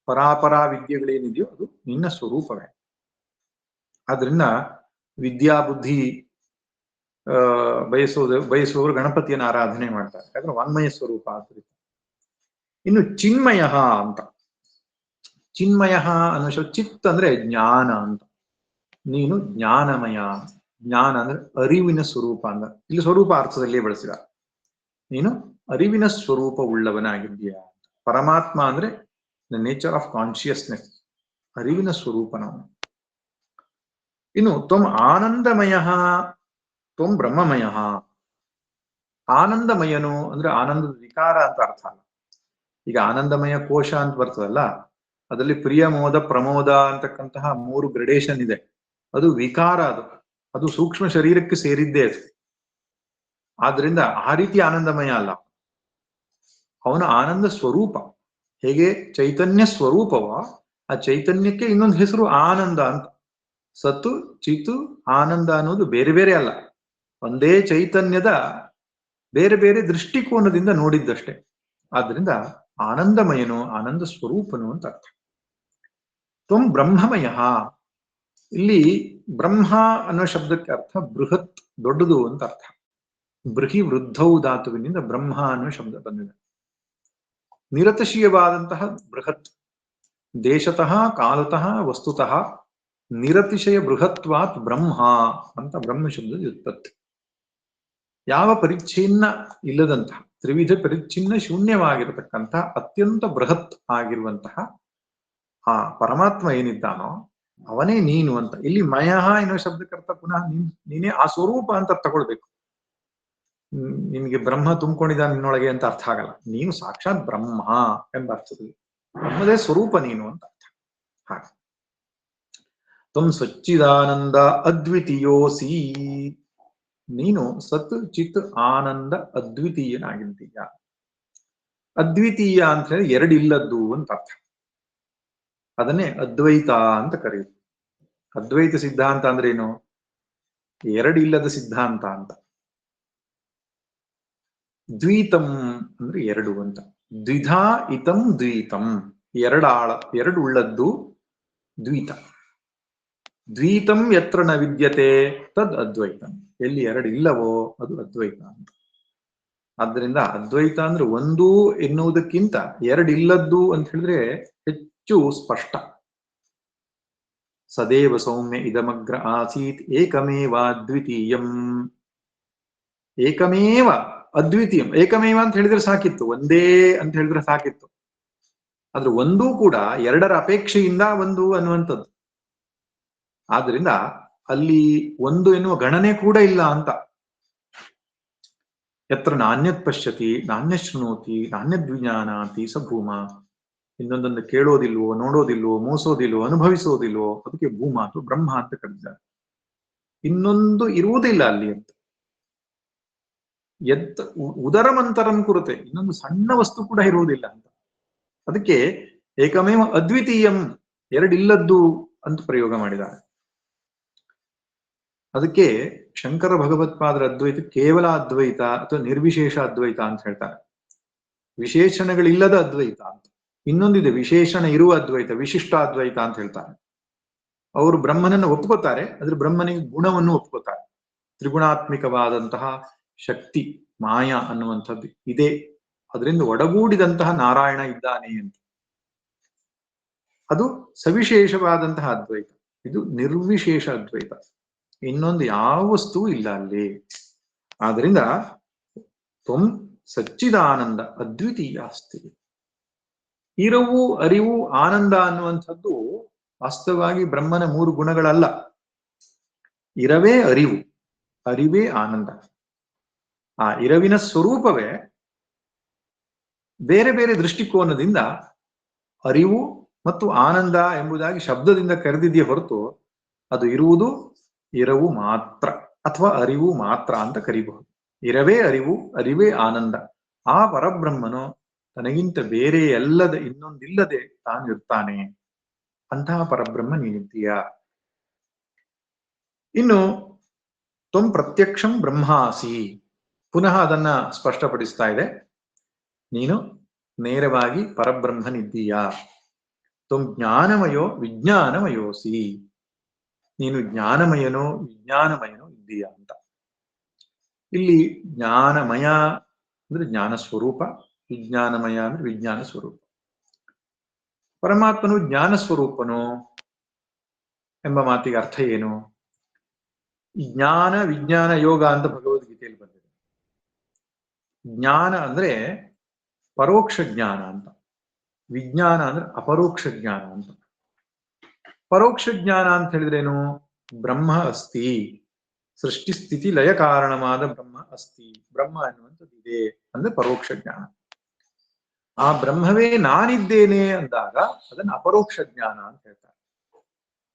ಪರಾಪರ ವಿದ್ಯೆಗಳೇನಿದೆಯೋ ಅದು ನಿನ್ನ ಸ್ವರೂಪವೇ. ಆದ್ರಿಂದ ವಿದ್ಯಾಬುದ್ಧಿ ಬಯಸುವವರು ಗಣಪತಿಯನ್ನು ಆರಾಧನೆ ಮಾಡ್ತಾರೆ, ಯಾಕಂದ್ರೆ ವಾಂಗ್ಮಯ ಸ್ವರೂಪ ಆದ್ರಿಂದ. ಇನ್ನು ಚಿನ್ಮಯ ಅಂತ. ಚಿನ್ಮಯ ಅನ್ನೋ ಚಿತ್ ಅಂದ್ರೆ ಜ್ಞಾನ ಅಂತ. ನೀನು ಜ್ಞಾನಮಯ. ಜ್ಞಾನ ಅಂದ್ರೆ ಅರಿವಿನ ಸ್ವರೂಪ ಅಂತ. ಇಲ್ಲಿ ಸ್ವರೂಪ ಅರ್ಥದಲ್ಲಿ ಬಳಸಿದ. ನೀನು ಅರಿವಿನ ಸ್ವರೂಪ ಉಳ್ಳವನಾಗಿದ್ದೀಯ. ಪರಮಾತ್ಮ ಅಂದ್ರೆ ದ ನೇಚರ್ ಆಫ್ ಕಾನ್ಶಿಯಸ್ನೆಸ್, ಅರಿವಿನ ಸ್ವರೂಪ ನಾವು. ಇನ್ನು ತ್ವಂ ಆನಂದಮಯ, ತ್ವಂ ಬ್ರಹ್ಮಮಯ. ಆನಂದಮಯನು ಅಂದ್ರೆ ಆನಂದದ ವಿಕಾರ ಅಂತ ಅರ್ಥ ಅಲ್ಲ. ಈಗ ಆನಂದಮಯ ಕೋಶ ಅಂತ ಬರ್ತದಲ್ಲ, ಅದರಲ್ಲಿ ಪ್ರಿಯ, ಮೋದ, ಪ್ರಮೋದ ಅಂತಕ್ಕಂತಹ 3 ಗ್ರೇಡೇಷನ್ ಇದೆ. ಅದು ವಿಕಾರ, ಅದು ಸೂಕ್ಷ್ಮ ಶರೀರಕ್ಕೆ ಸೇರಿದ್ದೇ ಅದು. ಆದ್ರಿಂದ ಆ ರೀತಿ ಆನಂದಮಯ ಅಲ್ಲ. ಅವನ ಆನಂದ ಸ್ವರೂಪ. ಹೇಗೆ ಚೈತನ್ಯ ಸ್ವರೂಪವ, ಆ ಚೈತನ್ಯಕ್ಕೆ ಇನ್ನೊಂದು ಹೆಸರು ಆನಂದ ಅಂತ. ಸತ್ತು, ಚಿತ್ತು, ಆನಂದ ಅನ್ನೋದು ಬೇರೆ ಬೇರೆ ಅಲ್ಲ, ಒಂದೇ ಚೈತನ್ಯದ ಬೇರೆ ಬೇರೆ ದೃಷ್ಟಿಕೋನದಿಂದ ನೋಡಿದ್ದಷ್ಟೇ. ಆದ್ರಿಂದ ಆನಂದಮಯನು, ಆನಂದ ಸ್ವರೂಪನು ಅಂತ ಅರ್ಥ. ತ್ವಂ ಬ್ರಹ್ಮಮಯ. ಇಲ್ಲಿ ಬ್ರಹ್ಮ ಅನ್ನೋ ಶಬ್ದಕ್ಕೆ ಅರ್ಥ ಬೃಹತ್, ದೊಡ್ಡದು ಅಂತ ಅರ್ಥ. ಬೃಹಿ ವೃದ್ಧೌ ಧಾತುವಿನಿಂದ ಬ್ರಹ್ಮ ಅನ್ನೋ ಶಬ್ದ ಬಂದಿದೆ. ನಿರತಿಶಯವಾದಂತಹ ಬೃಹತ್, ದೇಶತಃ ಕಾಲತಃ ವಸ್ತುತಃ ನಿರತಿಶಯ ಬೃಹತ್ವಾತ್ ಬ್ರಹ್ಮ ಅಂತ ಬ್ರಹ್ಮ ಶಬ್ದದ ವ್ಯುತ್ಪತ್ತಿ. ಯಾವ ಪರಿಚ್ಛಿನ್ನ ಇಲ್ಲದಂತಹ, ತ್ರಿವಿಧ ಪರಿಚ್ಛಿನ್ನ ಶೂನ್ಯವಾಗಿರತಕ್ಕಂತಹ ಅತ್ಯಂತ ಬೃಹತ್ ಆಗಿರುವಂತಹ ಆ ಪರಮಾತ್ಮ ಏನಿದ್ದಾನೋ ಅವನೇ ನೀನು ಅಂತ. ಇಲ್ಲಿ ಮಯ ಎನ್ನುವ ಶಬ್ದಕ್ಕರ್ಥ ಪುನಃ ನೀನೇ ಆ ಸ್ವರೂಪ ಅಂತ ತಗೊಳ್ಬೇಕು. ನಿಮಗೆ ಬ್ರಹ್ಮ ತುಂಬಿಕೊಂಡಿದ್ದಾನೆ ನಿನ್ನೊಳಗೆ ಅಂತ ಅರ್ಥ ಆಗಲ್ಲ. ನೀನು ಸಾಕ್ಷಾತ್ ಬ್ರಹ್ಮ ಎಂಬ ಅರ್ಥದಲ್ಲಿ ಬ್ರಹ್ಮದೇ ಸ್ವರೂಪ ನೀನು ಅಂತ ಅರ್ಥ. ಹಾಗೆ ತ್ವಂ ಸಚ್ಚಿದಾನಂದ ಅದ್ವಿತೀಯೋಸಿ. ನೀನು ಸತ್ ಚಿತ್ ಆನಂದ ಅದ್ವಿತೀಯನಾಗಿದ್ದೀಯ. ಅದ್ವಿತೀಯ ಅಂತ ಹೇಳಿ ಎರಡಿಲ್ಲದ್ದು ಅಂತ ಅರ್ಥ. ಅದನ್ನೇ ಅದ್ವೈತ ಅಂತ ಕರೆಯುದು. ಅದ್ವೈತ ಸಿದ್ಧಾಂತ ಅಂದ್ರೆ ಏನು? ಎರಡಿಲ್ಲದ ಸಿದ್ಧಾಂತ ಅಂತ. ದ್ವೈತಂ ಅಂದ್ರೆ ಎರಡು ಅಂತ. ದ್ವಿಧಾ ಇತಂ ದ್ವೈತಂ, ಎರಡು ಉಳ್ಳದ್ದು ದ್ವೈತ. ದ್ವೈತಂ ಯತ್ರ ನ ವಿದ್ಯತೆ ತದ್ ಅದ್ವೈತಂ. ಎಲ್ಲಿ ಎರಡು ಇಲ್ಲವೋ ಅದು ಅದ್ವೈತ ಅಂತ. ಆದ್ದರಿಂದ ಅದ್ವೈತ ಅಂದ್ರೆ ಒಂದು ಎನ್ನುವುದಕ್ಕಿಂತ ಎರಡಿಲ್ಲದ್ದು ಅಂತ ಹೇಳಿದ್ರೆ ಹೆಚ್ಚು ಸ್ಪಷ್ಟ. ಸದೇವ ಸೌಮ್ಯ ಇದಮಗ್ರ ಆಸೀತ್ ಏಕಮೇವ ದ್ವಿತೀಯಂ. ಏಕಮೇವ ಅದ್ವಿತೀಯಂ. ಏಕಮೇವ ಅಂತ ಹೇಳಿದ್ರೆ ಸಾಕಿತ್ತು, ಒಂದೇ ಅಂತ ಹೇಳಿದ್ರೆ ಸಾಕಿತ್ತು. ಆದ್ರೆ ಒಂದೂ ಕೂಡ ಎರಡರ ಅಪೇಕ್ಷೆಯಿಂದ ಒಂದು ಅನ್ನುವಂಥದ್ದು. ಆದ್ರಿಂದ ಅಲ್ಲಿ ಒಂದು ಎನ್ನುವ ಗಣನೆ ಕೂಡ ಇಲ್ಲ ಅಂತ. ಯತ್ರ ನಾಣ್ಯತ್ ಪಶ್ಯತಿ ನಾಣ್ಯ ಶೃಣೋತಿ ನಾಣ್ಯದ್ವಿಜ್ಞಾನಾತಿ ಸ ಭೂಮ. ಇನ್ನೊಂದನ್ನು ಕೇಳೋದಿಲ್ವೋ, ನೋಡೋದಿಲ್ವೋ, ಮೋಸೋದಿಲ್ವೋ, ಅನುಭವಿಸೋದಿಲ್ವೋ, ಅದಕ್ಕೆ ಭೂಮ ಅಥವಾ ಬ್ರಹ್ಮ ಅಂತ ಕರೀತಾರೆ. ಇನ್ನೊಂದು ಇರುವುದಿಲ್ಲ ಅಲ್ಲಿ ಅಂತ. ಉದರಮಂತರಂ ಕುರುತೆ, ಇನ್ನೊಂದು ಸಣ್ಣ ವಸ್ತು ಕೂಡ ಇರುವುದಿಲ್ಲ ಅಂತ. ಅದಕ್ಕೆ ಏಕಮೇವ ಅದ್ವಿತೀಯಂ, ಎರಡಿಲ್ಲದ್ದು ಅಂತ ಪ್ರಯೋಗ ಮಾಡಿದ್ದಾರೆ. ಅದಕ್ಕೆ ಶಂಕರ ಭಗವತ್ಪಾದರ ಅದ್ವೈತ ಕೇವಲ ಅದ್ವೈತ ಅಥವಾ ನಿರ್ವಿಶೇಷ ಅದ್ವೈತ ಅಂತ ಹೇಳ್ತಾರೆ. ವಿಶೇಷಣಗಳಿಲ್ಲದ ಅದ್ವೈತ ಅಂತ. ಇನ್ನೊಂದಿದೆ ವಿಶೇಷಣ ಇರುವ ಅದ್ವೈತ, ವಿಶಿಷ್ಟ ಅದ್ವೈತ ಅಂತ ಹೇಳ್ತಾರೆ. ಅವರು ಬ್ರಹ್ಮನನ್ನು ಒಪ್ಕೋತಾರೆ, ಆದ್ರೆ ಬ್ರಹ್ಮನಿಗೆ ಗುಣವನ್ನು ಒಪ್ಕೋತಾರೆ. ತ್ರಿಗುಣಾತ್ಮಿಕವಾದಂತಹ ಶಕ್ತಿ ಮಾಯಾ ಅನ್ನುವಂಥದ್ದು ಇದೆ, ಅದರಿಂದ ಒಡಗೂಡಿದಂತಹ ನಾರಾಯಣ ಇದ್ದಾನೆ ಅಂತ. ಅದು ಸವಿಶೇಷವಾದಂತಹ ಅದ್ವೈತ. ಇದು ನಿರ್ವಿಶೇಷ ಅದ್ವೈತ. ಇನ್ನೊಂದು ಯಾವ ವಸ್ತು ಇಲ್ಲ ಅಲ್ಲಿ. ಆದ್ರಿಂದ ತ್ವಂ ಸಚ್ಚಿದಾನಂದ ಅದ್ವಿತೀಯ ಅಸ್ತಿ. ಇರವು, ಅರಿವು, ಆನಂದ ಅನ್ನುವಂಥದ್ದು ವಾಸ್ತವವಾಗಿ ಬ್ರಹ್ಮನ ಮೂರು ಗುಣಗಳಲ್ಲ. ಇರವೇ ಅರಿವು, ಅರಿವೇ ಆನಂದ. ಆ ಇರವಿನ ಸ್ವರೂಪವೇ ಬೇರೆ ಬೇರೆ ದೃಷ್ಟಿಕೋನದಿಂದ ಅರಿವು ಮತ್ತು ಆನಂದ ಎಂಬುದಾಗಿ ಶಬ್ದದಿಂದ ಕರೆದಿದೆಯೇ ಹೊರತು ಅದು ಇರುವುದು ಇರವು ಮಾತ್ರ ಅಥವಾ ಅರಿವು ಮಾತ್ರ ಅಂತ ಕರೀಬಹುದು. ಇರವೇ ಅರಿವು, ಅರಿವೇ ಆನಂದ. ಆ ಪರಬ್ರಹ್ಮನು ತನಗಿಂತ ಬೇರೆ ಎಲ್ಲದ ಇನ್ನೊಂದಿಲ್ಲದೆ ತಾನಿರ್ತಾನೆ. ಅಂತಹ ಪರಬ್ರಹ್ಮ ನೀನಿದ್ದೀಯ. ಇನ್ನು ತ್ವಂ ಪ್ರತ್ಯಕ್ಷಂ ಬ್ರಹ್ಮಾಸಿ, ಪುನಃ ಅದನ್ನ ಸ್ಪಷ್ಟಪಡಿಸ್ತಾ ಇದೆ. ನೀನು ನೇರವಾಗಿ ಪರಬ್ರಹ್ಮನಿದ್ದೀಯ. ತ್ವಂ ಜ್ಞಾನಮಯೋ ವಿಜ್ಞಾನಮಯೋಸಿ, ನೀನು ಜ್ಞಾನಮಯನೋ ವಿಜ್ಞಾನಮಯನೋ ಇದ್ದೀಯ ಅಂತ. ಇಲ್ಲಿ ಜ್ಞಾನಮಯ ಅಂದ್ರೆ ಜ್ಞಾನ ಸ್ವರೂಪ, ವಿಜ್ಞಾನಮಯ ಅಂದ್ರೆ ವಿಜ್ಞಾನ ಸ್ವರೂಪ. ಪರಮಾತ್ಮನು ಜ್ಞಾನ ಸ್ವರೂಪನು ಎಂಬ ಮಾತಿಗೆ ಅರ್ಥ ಏನು? ಜ್ಞಾನ ವಿಜ್ಞಾನ ಯೋಗ ಅಂತ ಭಗವದ್ಗೀತೆಯಲ್ಲಿ ಬಂದಿದೆ. ಜ್ಞಾನ ಅಂದ್ರೆ ಪರೋಕ್ಷ ಜ್ಞಾನ ಅಂತ, ವಿಜ್ಞಾನ ಅಂದ್ರೆ ಅಪರೋಕ್ಷ ಜ್ಞಾನ ಅಂತ. ಪರೋಕ್ಷ ಜ್ಞಾನ ಅಂತ ಹೇಳಿದ್ರೇನು? ಬ್ರಹ್ಮ ಅಸ್ತಿ, ಸೃಷ್ಟಿ ಸ್ಥಿತಿ ಲಯ ಕಾರಣವಾದ ಬ್ರಹ್ಮ ಅಸ್ತಿ, ಬ್ರಹ್ಮ ಅನ್ನುವಂಥದ್ದು ಇದೆ ಅಂದ್ರೆ ಪರೋಕ್ಷ ಜ್ಞಾನ. ಆ ಬ್ರಹ್ಮವೇ ನಾನಿದ್ದೇನೆ ಅಂದಾಗ ಅದನ್ನ ಅಪರೋಕ್ಷ ಜ್ಞಾನ ಅಂತ ಹೇಳ್ತಾರೆ.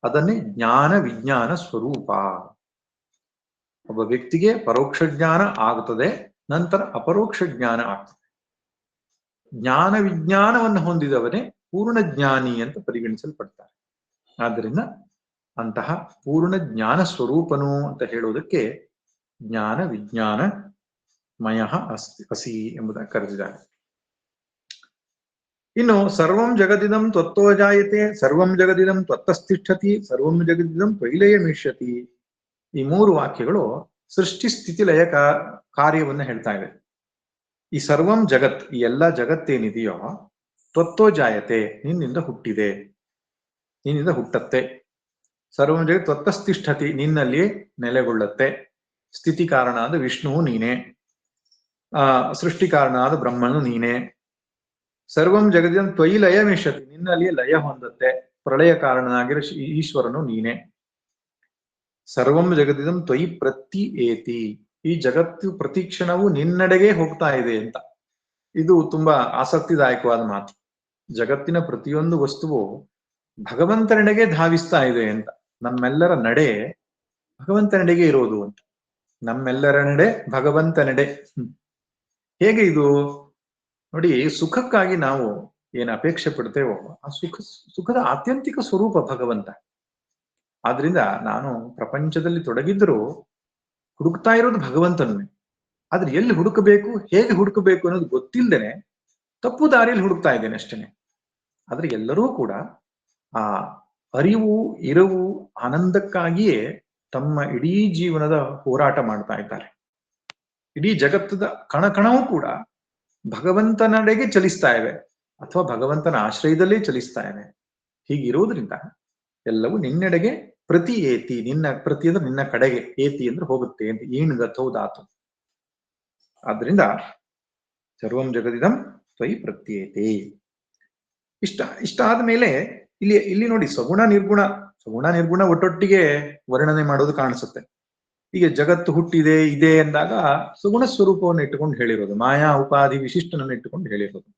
ಅದನ್ನೇ ಜ್ಞಾನ ವಿಜ್ಞಾನ ಸ್ವರೂಪ. ಒಬ್ಬ ವ್ಯಕ್ತಿಗೆ ಪರೋಕ್ಷ ಜ್ಞಾನ ಆಗುತ್ತದೆ, ನಂತರ ಅಪರೋಕ್ಷ ಜ್ಞಾನ ಆಗ್ತದೆ. ಜ್ಞಾನ ವಿಜ್ಞಾನವನ್ನು ಹೊಂದಿದವನೇ ಪೂರ್ಣ ಜ್ಞಾನಿ ಅಂತ ಪರಿಗಣಿಸಲ್ಪಡ್ತಾರೆ. ಆದ್ದರಿಂದ ಅಂತಹ ಪೂರ್ಣ ಜ್ಞಾನ ಸ್ವರೂಪನು ಅಂತ ಹೇಳುವುದಕ್ಕೆ ಜ್ಞಾನ ವಿಜ್ಞಾನ ಮಯ ಅಸಿ ಎಂಬುದಾಗಿ ಕರೆದಿದ್ದಾರೆ. ಇನ್ನು ಸರ್ವಂ ಜಗದಿದಂ ತ್ವತ್ತೋ ಜಾಯತೆ, ಸರ್ವಂ ಜಗದಿದಂ ತ್ವತ್ತಸ್ಥಿಷ್ಠತಿ, ಸರ್ವಂ ಜಗದಿದಂ ತ್ವಯಿಲಯಮಿಷ್ಯತಿ. ಈ ಮೂರು ವಾಕ್ಯಗಳು ಸೃಷ್ಟಿ ಸ್ಥಿತಿ ಲಯ ಕಾರ್ಯವನ್ನು ಹೇಳ್ತಾ ಇದೆ. ಈ ಸರ್ವಂ ಜಗತ್, ಈ ಎಲ್ಲ ಜಗತ್ತೇನಿದೆಯೋ ತ್ವತ್ತೋ ಜಾಯತೆ, ನಿನ್ನಿಂದ ಹುಟ್ಟಿದೆ, ನಿನ್ನಿಂದ ಹುಟ್ಟತ್ತೆ. ಸರ್ವಂ ಜಗತ್ ತ್ವತ್ತಸ್ಥಿಷ್ಠತಿ, ನಿನ್ನಲ್ಲಿ ನೆಲೆಗೊಳ್ಳುತ್ತೆ. ಸ್ಥಿತಿ ಕಾರಣ ಆದ ವಿಷ್ಣುವು ನೀನೆ, ಸೃಷ್ಟಿ ಕಾರಣ ಆದ ಬ್ರಹ್ಮನು ನೀನೆ. ಸರ್ವಂ ಜಗದಿದಂ ತ್ವಯಿ ಲಯಮಿಷ್ಯತಿ, ನಿನ್ನಲ್ಲಿ ಲಯ ಹೊಂದುತ್ತೆ. ಪ್ರಳಯ ಕಾರಣನಾಗಿರೋ ಈಶ್ವರನು ನೀನೆ. ಸರ್ವಂ ಜಗದಿದಂ ತ್ವಯಿ ಪ್ರತಿ ಏತಿ, ಈ ಜಗತ್ತು ಪ್ರತಿ ಕ್ಷಣವೂ ನಿನ್ನೆಡೆಗೆ ಹೋಗ್ತಾ ಇದೆ ಅಂತ. ಇದು ತುಂಬಾ ಆಸಕ್ತಿದಾಯಕವಾದ ಮಾತು. ಜಗತ್ತಿನ ಪ್ರತಿಯೊಂದು ವಸ್ತುವು ಭಗವಂತನೆಡೆಗೆ ಧಾವಿಸ್ತಾ ಇದೆ ಅಂತ. ನಮ್ಮೆಲ್ಲರ ನಡೆ ಭಗವಂತನೆಡೆಗೆ ಇರೋದು ಅಂತ. ನಮ್ಮೆಲ್ಲರ ನಡೆ ಭಗವಂತನೆಡೆ. ಹೇಗೆ ಇದು ನೋಡಿ, ಸುಖಕ್ಕಾಗಿ ನಾವು ಏನು ಅಪೇಕ್ಷೆ ಪಡ್ತೇವೋ ಆ ಸುಖದ ಆತ್ಯಂತಿಕ ಸ್ವರೂಪ ಭಗವಂತ. ಆದ್ರಿಂದ ನಾನು ಪ್ರಪಂಚದಲ್ಲಿ ತೊಡಗಿದ್ರೂ ಹುಡುಕ್ತಾ ಇರೋದು ಭಗವಂತನೇ. ಆದ್ರೆ ಎಲ್ಲಿ ಹುಡುಕಬೇಕು, ಹೇಗೆ ಹುಡುಕಬೇಕು ಅನ್ನೋದು ಗೊತ್ತಿಲ್ಲದೇನೆ ತಪ್ಪು ದಾರಿಯಲ್ಲಿ ಹುಡುಕ್ತಾ ಇದ್ದೇನೆ ಅಷ್ಟೇನೆ. ಆದ್ರೆ ಎಲ್ಲರೂ ಕೂಡ ಆ ಅರಿವು ಇರವು ಆನಂದಕ್ಕಾಗಿಯೇ ತಮ್ಮ ಇಡೀ ಜೀವನದ ಹೋರಾಟ ಮಾಡ್ತಾ ಇದ್ದಾರೆ. ಇಡೀ ಜಗತ್ತದ ಕಣಕಣವೂ ಕೂಡ ಭಗವಂತನಡೆಗೆ ಚಲಿಸ್ತಾ ಇವೆ ಅಥವಾ ಭಗವಂತನ ಆಶ್ರಯದಲ್ಲೇ ಚಲಿಸ್ತಾ ಇವೆ. ಹೀಗಿರುವುದರಿಂದ ಎಲ್ಲವೂ ನಿನ್ನೆಡೆಗೆ ಪ್ರತಿ ಏತಿ, ನಿನ್ನ ಪ್ರತಿ ಅಂದ್ರೆ ನಿನ್ನ ಕಡೆಗೆ, ಏತಿ ಅಂದ್ರೆ ಹೋಗುತ್ತೆ ಅಂತ, ಏನು ಗತೋ ಧಾತು. ಆದ್ರಿಂದ ಸರ್ವಂ ಜಗದಿದಂ ತ್ವಯಿ ಪ್ರತ್ಯೇತೆ. ಇಷ್ಟ ಆದ್ಮೇಲೆ ಇಲ್ಲಿ ನೋಡಿ, ಸಗುಣ ನಿರ್ಗುಣ ಒಟ್ಟೊಟ್ಟಿಗೆ ವರ್ಣನೆ ಮಾಡೋದು ಕಾಣಿಸುತ್ತೆ. ಈಗ ಜಗತ್ತು ಹುಟ್ಟಿದೆ ಇದೆ ಎಂದಾಗ ಸುಗುಣ ಸ್ವರೂಪವನ್ನು ಇಟ್ಟುಕೊಂಡು ಹೇಳಿರೋದು, ಮಾಯಾ ಉಪಾಧಿ ವಿಶಿಷ್ಟನನ್ನು ಇಟ್ಟುಕೊಂಡು ಹೇಳಿರೋದು.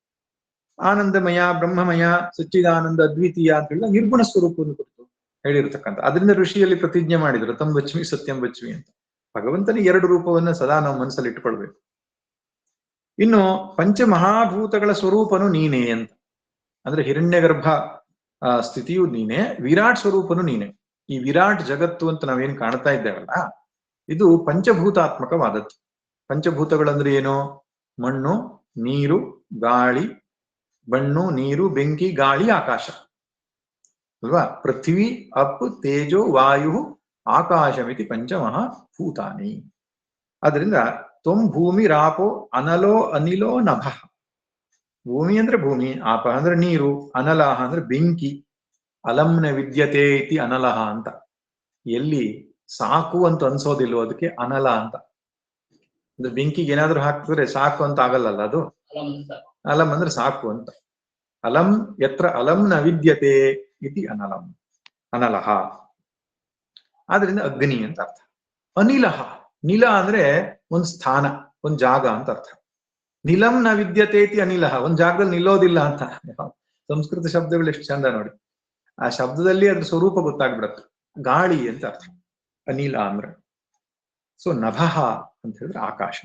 ಆನಂದಮಯ, ಬ್ರಹ್ಮಮಯ, ಸಚ್ಚಿದಾನಂದ, ಅದ್ವಿತೀಯ ಅಂತ ಹೇಳಿ ನಿರ್ಗುಣ ಸ್ವರೂಪವನ್ನು ಕುರಿತು ಹೇಳಿರ್ತಕ್ಕಂಥ. ಅದರಿಂದ ಋಷಿಯಲ್ಲಿ ಪ್ರತಿಜ್ಞೆ ಮಾಡಿದ್ರು, ತಂ ವಚ್ಮಿ ಸತ್ಯಂ ವಚ್ಮಿ ಅಂತ. ಭಗವಂತನ ಎರಡು ರೂಪವನ್ನ ಸದಾ ನಾವು ಮನಸ್ಸಲ್ಲಿ ಇಟ್ಕೊಳ್ಬೇಕು. ಇನ್ನು ಪಂಚಮಹಾಭೂತಗಳ ಸ್ವರೂಪನು ನೀನೇ ಅಂತ, ಅಂದ್ರೆ ಹಿರಣ್ಯಗರ್ಭ ಸ್ಥಿತಿಯು ನೀನೆ, ವಿರಾಟ್ ಸ್ವರೂಪನು ನೀನೆ. ಈ ವಿರಾಟ್ ಜಗತ್ತು ಅಂತ ನಾವೇನ್ ಕಾಣ್ತಾ ಇದ್ದೇವಲ್ಲ, ಇದು ಪಂಚಭೂತಾತ್ಮಕವಾದದ್ದು. ಪಂಚಭೂತಗಳಂದ್ರೆ ಏನು? ಮಣ್ಣು, ನೀರು, ಗಾಳಿ, ಮಣ್ಣು, ನೀರು, ಬೆಂಕಿ, ಗಾಳಿ, ಆಕಾಶ ಅಲ್ವಾ? ಪೃಥ್ವಿ, ಅಪ್, ತೇಜೋ, ವಾಯು, ಆಕಾಶಮಿತಿ ಪಂಚಮಹಾಭೂತಾನಿ. ಆದ್ರಿಂದ ತ್ವಂ ಭೂಮಿ ರಾಪೋ ಅನಲೋ ಅನಿಲೋ ನಭ. ಭೂಮಿ ಅಂದ್ರೆ ಭೂಮಿ, ಆಪ ಅಂದ್ರೆ ನೀರು, ಅನಲಹ ಅಂದ್ರೆ ಬೆಂಕಿ, ಅಲಂನ ವಿದ್ಯತೆ ಇತಿ ಅನಲಹ ಅಂತ. ಎಲ್ಲಿ ಸಾಕು ಅಂತ ಅನ್ಸೋದಿಲ್ವೋ ಅದಕ್ಕೆ ಅನಲ ಅಂತ. ಅಂದ್ರೆ ಬೆಂಕಿಗೆ ಏನಾದ್ರೂ ಹಾಕಿದ್ರೆ ಸಾಕು ಅಂತ ಆಗಲ್ಲಲ್ಲ, ಅದು ಅಲಂ ಅಂದ್ರೆ ಸಾಕು ಅಂತ. ಅಲಂ ಯತ್ರ ಅಲಂ ನ ವಿದ್ಯತೆ ಇತಿ ಅನಲಂ, ಅನಲಹ. ಆದ್ರಿಂದ ಅಗ್ನಿ ಅಂತ ಅರ್ಥ. ಅನಿಲಹ, ನಿಲ ಅಂದ್ರೆ ಒಂದ್ ಸ್ಥಾನ, ಒಂದ್ ಜಾಗ ಅಂತ ಅರ್ಥ. ನಿಲಂ ನ ವಿದ್ಯತೆ ಇತಿ ಅನಿಲಹ, ಒಂದ್ ಜಾಗದಲ್ಲಿ ನಿಲ್ಲೋದಿಲ್ಲ ಅಂತ. ಸಂಸ್ಕೃತ ಶಬ್ದಗಳು ಎಷ್ಟು ಚಂದ ನೋಡಿ, ಆ ಶಬ್ದದಲ್ಲಿ ಅದ್ರ ಸ್ವರೂಪ ಗೊತ್ತಾಗ್ಬಿಡತ್ತೆ. ಗಾಳಿ ಅಂತ ಅರ್ಥ ಅನಿಲ ಅಂದ್ರೆ. ಸೊ ನಭಃ ಅಂತ ಹೇಳಿದ್ರೆ ಆಕಾಶ.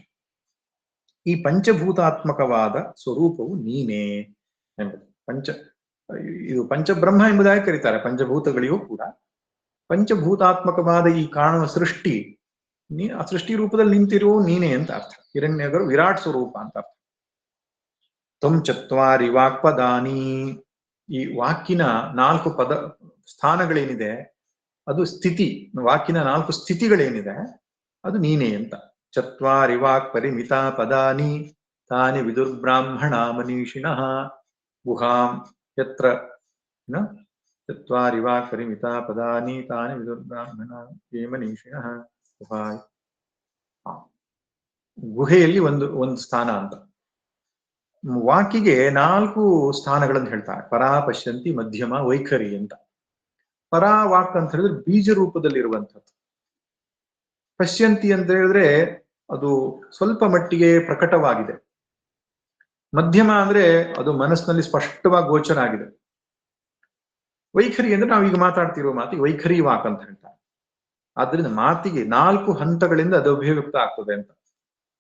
ಈ ಪಂಚಭೂತಾತ್ಮಕವಾದ ಸ್ವರೂಪವು ನೀನೇ ಎಂಬುದು. ಇದು ಪಂಚಬ್ರಹ್ಮ ಎಂಬುದಾಗಿ ಕರೀತಾರೆ ಪಂಚಭೂತಗಳಿಗೂ ಕೂಡ. ಪಂಚಭೂತಾತ್ಮಕವಾದ ಈ ಕಾಣುವ ಸೃಷ್ಟಿ, ಆ ಸೃಷ್ಟಿ ರೂಪದಲ್ಲಿ ನಿಂತಿರುವ ನೀನೇ ಅಂತ ಅರ್ಥ. ಹಿರಣ್ಯಗರು ವಿರಾಟ್ ಸ್ವರೂಪ ಅಂತ ಅರ್ಥ. ತ್ವಂ ಚತ್ವಾರಿ ವಾಕ್ಪದಾನಿ, ಈ ವಾಕಿನ 4 ಪದ ಸ್ಥಾನಗಳೇನಿದೆ ಅದು ಸ್ಥಿತಿ, ವಾಕಿನ 4 ಸ್ಥಿತಿಗಳೇನಿದೆ ಅದು ನೀನೇ ಅಂತ. ಚತ್ವಾರಿ ವಾಕ್ ಪರಿಮಿತಾ ಪದಾನಿ ತಾನಿ ವಿದುರ್ಬ್ರಾಹ್ಮಣ ಮನೀಷಿಣಃ ಗುಹಾಂ ಯತ್ರ ಚತ್ವಾರಿ ವಾಕ್ ಪರಿಮಿತಾ ಪದಾನಿ ತಾನಿ ವಿದುರ್ಬ್ರಾಹ್ಮಣ ಮನೀಷಿಣಃ ಗುಹಾ. ಗುಹೆಯಲ್ಲಿ ಒಂದು ಸ್ಥಾನ ಅಂತ. ವಾಕಿಗೆ 4 ಸ್ಥಾನಗಳನ್ನು ಹೇಳ್ತಾರೆ. ಪರಾ, ಪಶ್ಯಂತಿ, ಮಧ್ಯಮ, ವೈಖರಿ ಅಂತ. ಪರಾ ವಾಕ್ ಅಂತ ಹೇಳಿದ್ರೆ ಬೀಜ ರೂಪದಲ್ಲಿರುವಂಥದ್ದು. ಪಶ್ಯಂತಿ ಅಂತ ಹೇಳಿದ್ರೆ ಅದು ಸ್ವಲ್ಪ ಮಟ್ಟಿಗೆ ಪ್ರಕಟವಾಗಿದೆ. ಮಧ್ಯಮ ಅಂದ್ರೆ ಅದು ಮನಸ್ಸಿನಲ್ಲಿ ಸ್ಪಷ್ಟವಾಗಿ ಗೋಚರ ಆಗಿದೆ. ವೈಖರಿ ಅಂದ್ರೆ ನಾವೀಗ ಮಾತಾಡ್ತಿರೋ ಮಾತಿಗೆ ವೈಖರಿ ವಾಕ್ ಅಂತ ಹೇಳ್ತಾರೆ. ಆದ್ರಿಂದ ಮಾತಿಗೆ 4 ಹಂತಗಳಿಂದ ಅದು ಅಭಿವ್ಯಕ್ತ ಆಗ್ತದೆ ಅಂತ.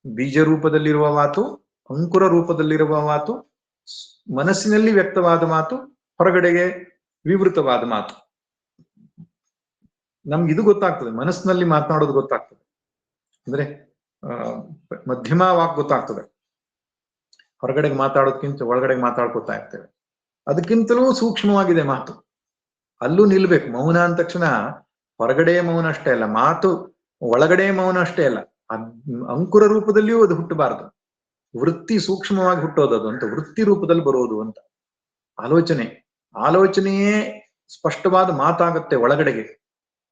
ಬೀಜ ರೂಪದಲ್ಲಿರುವ ಮಾತು, ಅಂಕುರ ರೂಪದಲ್ಲಿರುವ ಮಾತು, ಮನಸ್ಸಿನಲ್ಲಿ ವ್ಯಕ್ತವಾದ ಮಾತು, ಹೊರಗಡೆಗೆ ವಿವೃತವಾದ ಮಾತು. ನಮ್ಗೆ ಇದು ಗೊತ್ತಾಗ್ತದೆ, ಮನಸ್ಸಿನಲ್ಲಿ ಮಾತನಾಡೋದು ಗೊತ್ತಾಗ್ತದೆ. ಅಂದ್ರೆ ಮಧ್ಯಮ ವಾಕ್ ಗೊತ್ತಾಗ್ತದೆ. ಹೊರಗಡೆಗೆ ಮಾತಾಡೋದಕ್ಕಿಂತ ಒಳಗಡೆಗೆ ಮಾತಾಡ್ಕೊತಾ ಇರ್ತೇವೆ. ಅದಕ್ಕಿಂತಲೂ ಸೂಕ್ಷ್ಮವಾಗಿದೆ ಮಾತು. ಅಲ್ಲೂ ನಿಲ್ಬೇಕು. ಮೌನ ಅಂದ ತಕ್ಷಣ ಹೊರಗಡೆ ಮೌನ ಅಷ್ಟೇ ಅಲ್ಲ, ಮಾತು ಒಳಗಡೆ ಮೌನ ಅಷ್ಟೇ ಅಲ್ಲ, ಅಂಕುರ ರೂಪದಲ್ಲಿಯೂ ಅದು ಹುಟ್ಟಬಾರದು. ವೃತ್ತಿ ಸೂಕ್ಷ್ಮವಾಗಿ ಹುಟ್ಟೋದದು ಅಂತ, ವೃತ್ತಿ ರೂಪದಲ್ಲಿ ಬರೋದು ಅಂತ. ಆಲೋಚನೆಯೇ ಸ್ಪಷ್ಟವಾದ ಮಾತಾಗುತ್ತೆ ಒಳಗಡೆಗೆ,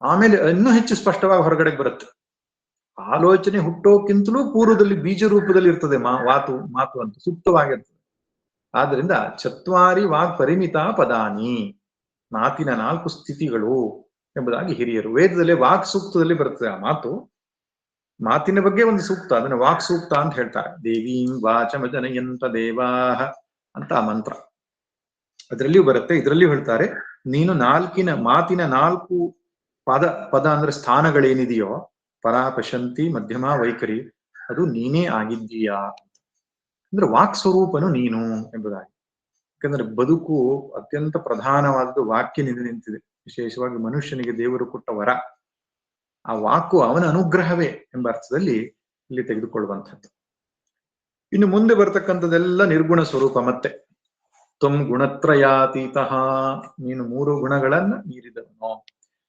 ಆಮೇಲೆ ಇನ್ನೂ ಹೆಚ್ಚು ಸ್ಪಷ್ಟವಾಗಿ ಹೊರಗಡೆಗೆ ಬರುತ್ತೆ. ಆಲೋಚನೆ ಹುಟ್ಟೋಕ್ಕಿಂತಲೂ ಪೂರ್ವದಲ್ಲಿ ಬೀಜ ರೂಪದಲ್ಲಿ ಇರ್ತದೆ ಮಾತು ಅಂತ, ಸೂಕ್ತವಾಗಿರ್ತದೆ. ಆದ್ರಿಂದ ಚತ್ವಾರಿ ವಾಕ್ ಪರಿಮಿತಾ ಪದಾನಿ, ಮಾತಿನ 4 ಸ್ಥಿತಿಗಳು ಎಂಬುದಾಗಿ ಹಿರಿಯರು. ವೇದದಲ್ಲಿ ವಾಕ್ ಸೂಕ್ತದಲ್ಲಿ ಬರ್ತದೆ ಆ ಮಾತು. ಮಾತಿನ ಬಗ್ಗೆ ಒಂದು ಸೂಕ್ತ, ಅದನ್ನ ವಾಕ್ ಸೂಕ್ತ ಅಂತ ಹೇಳ್ತಾರೆ. ದೇವೀಂ ವಾಚಮಜನಯಂತ ದೇವಾಹ ಅಂತ ಆ ಮಂತ್ರ, ಅದರಲ್ಲಿಯೂ ಬರುತ್ತೆ. ಇದರಲ್ಲಿಯೂ ಹೇಳ್ತಾರೆ, ನೀನು ಮಾತಿನ 4 ಪದ ಅಂದ್ರೆ ಸ್ಥಾನಗಳೇನಿದೆಯೋ, ಪರಾ, ಪಶಂತಿ, ಮಧ್ಯಮ, ವೈಖರಿ, ಅದು ನೀನೇ ಆಗಿದ್ದೀಯಾ. ಅಂದ್ರೆ ವಾಕ್ ಸ್ವರೂಪನು ನೀನು ಎಂಬುದಾಗಿ. ಯಾಕಂದ್ರೆ ಬದುಕು ಅತ್ಯಂತ ಪ್ರಧಾನವಾದದ್ದು ವಾಕ್ಯನಿಂದ ನಿಂತಿದೆ. ವಿಶೇಷವಾಗಿ ಮನುಷ್ಯನಿಗೆ ದೇವರು ಕೊಟ್ಟ ವರ ಆ ವಾಕು, ಅವನ ಅನುಗ್ರಹವೇ ಎಂಬ ಅರ್ಥದಲ್ಲಿ ಇಲ್ಲಿ ತೆಗೆದುಕೊಳ್ಳುವಂಥದ್ದು. ಇನ್ನು ಮುಂದೆ ಬರ್ತಕ್ಕಂಥದ್ದೆಲ್ಲ ನಿರ್ಗುಣ ಸ್ವರೂಪ. ಮತ್ತೆ ತ್ವಂ ಗುಣತ್ರಯಾತೀತಃ, ನೀನು ಮೂರು ಗುಣಗಳನ್ನ ಮೀರಿದವನು.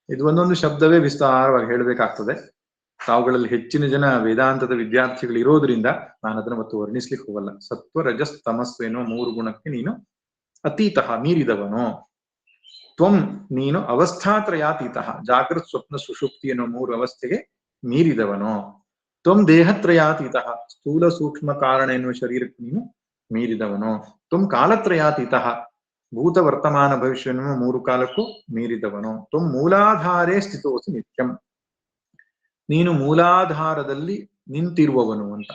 ಇದು ಒಂದೊಂದು ಶಬ್ದವೇ ವಿಸ್ತಾರವಾಗಿ ಹೇಳಬೇಕಾಗ್ತದೆ. ತಾವುಗಳಲ್ಲಿ ಹೆಚ್ಚಿನ ಜನ ವೇದಾಂತದ ವಿದ್ಯಾರ್ಥಿಗಳು ಇರೋದ್ರಿಂದ ನಾನು ಅದನ್ನ ಮತ್ತು ವರ್ಣಿಸ್ಲಿಕ್ಕೆ ಹೋಗಲ್ಲ. ಸತ್ವ ರಜಸ್ ತಮಸ್ಸು ಎನ್ನುವ ಮೂರು ಗುಣಕ್ಕೆ ನೀನು ಅತೀತಃ, ಮೀರಿದವನು. ತ್ವಂ, ನೀನು ಅವಸ್ಥಾತ್ರಯಾತೀತಃ, ಜಾಗೃತ್ ಸ್ವಪ್ನ ಸುಷುಪ್ತಿ ಎನ್ನುವ ಮೂರು ಅವಸ್ಥೆಗೆ ಮೀರಿದವನು. ತ್ವಂ ದೇಹತ್ರಯಾತೀತಃ, ಸ್ಥೂಲ ಸೂಕ್ಷ್ಮ ಕಾರಣ ಎನ್ನುವ ಶರೀರಕ್ಕೆ ನೀನು ಮೀರಿದವನು. ತ್ವಂ ಕಾಲತ್ರಯಾತೀತಃ, ಭೂತ ವರ್ತಮಾನ ಭವಿಷ್ಯ ಎನ್ನುವ ಮೂರು ಕಾಲಕ್ಕೂ ಮೀರಿದವನು. ತ್ವಂ ಮೂಲಾಧಾರೇ ಸ್ಥಿತೋಸಿ ನಿತ್ಯಂ, ನೀನು ಮೂಲಾಧಾರದಲ್ಲಿ ನಿಂತಿರುವವನು ಅಂತ.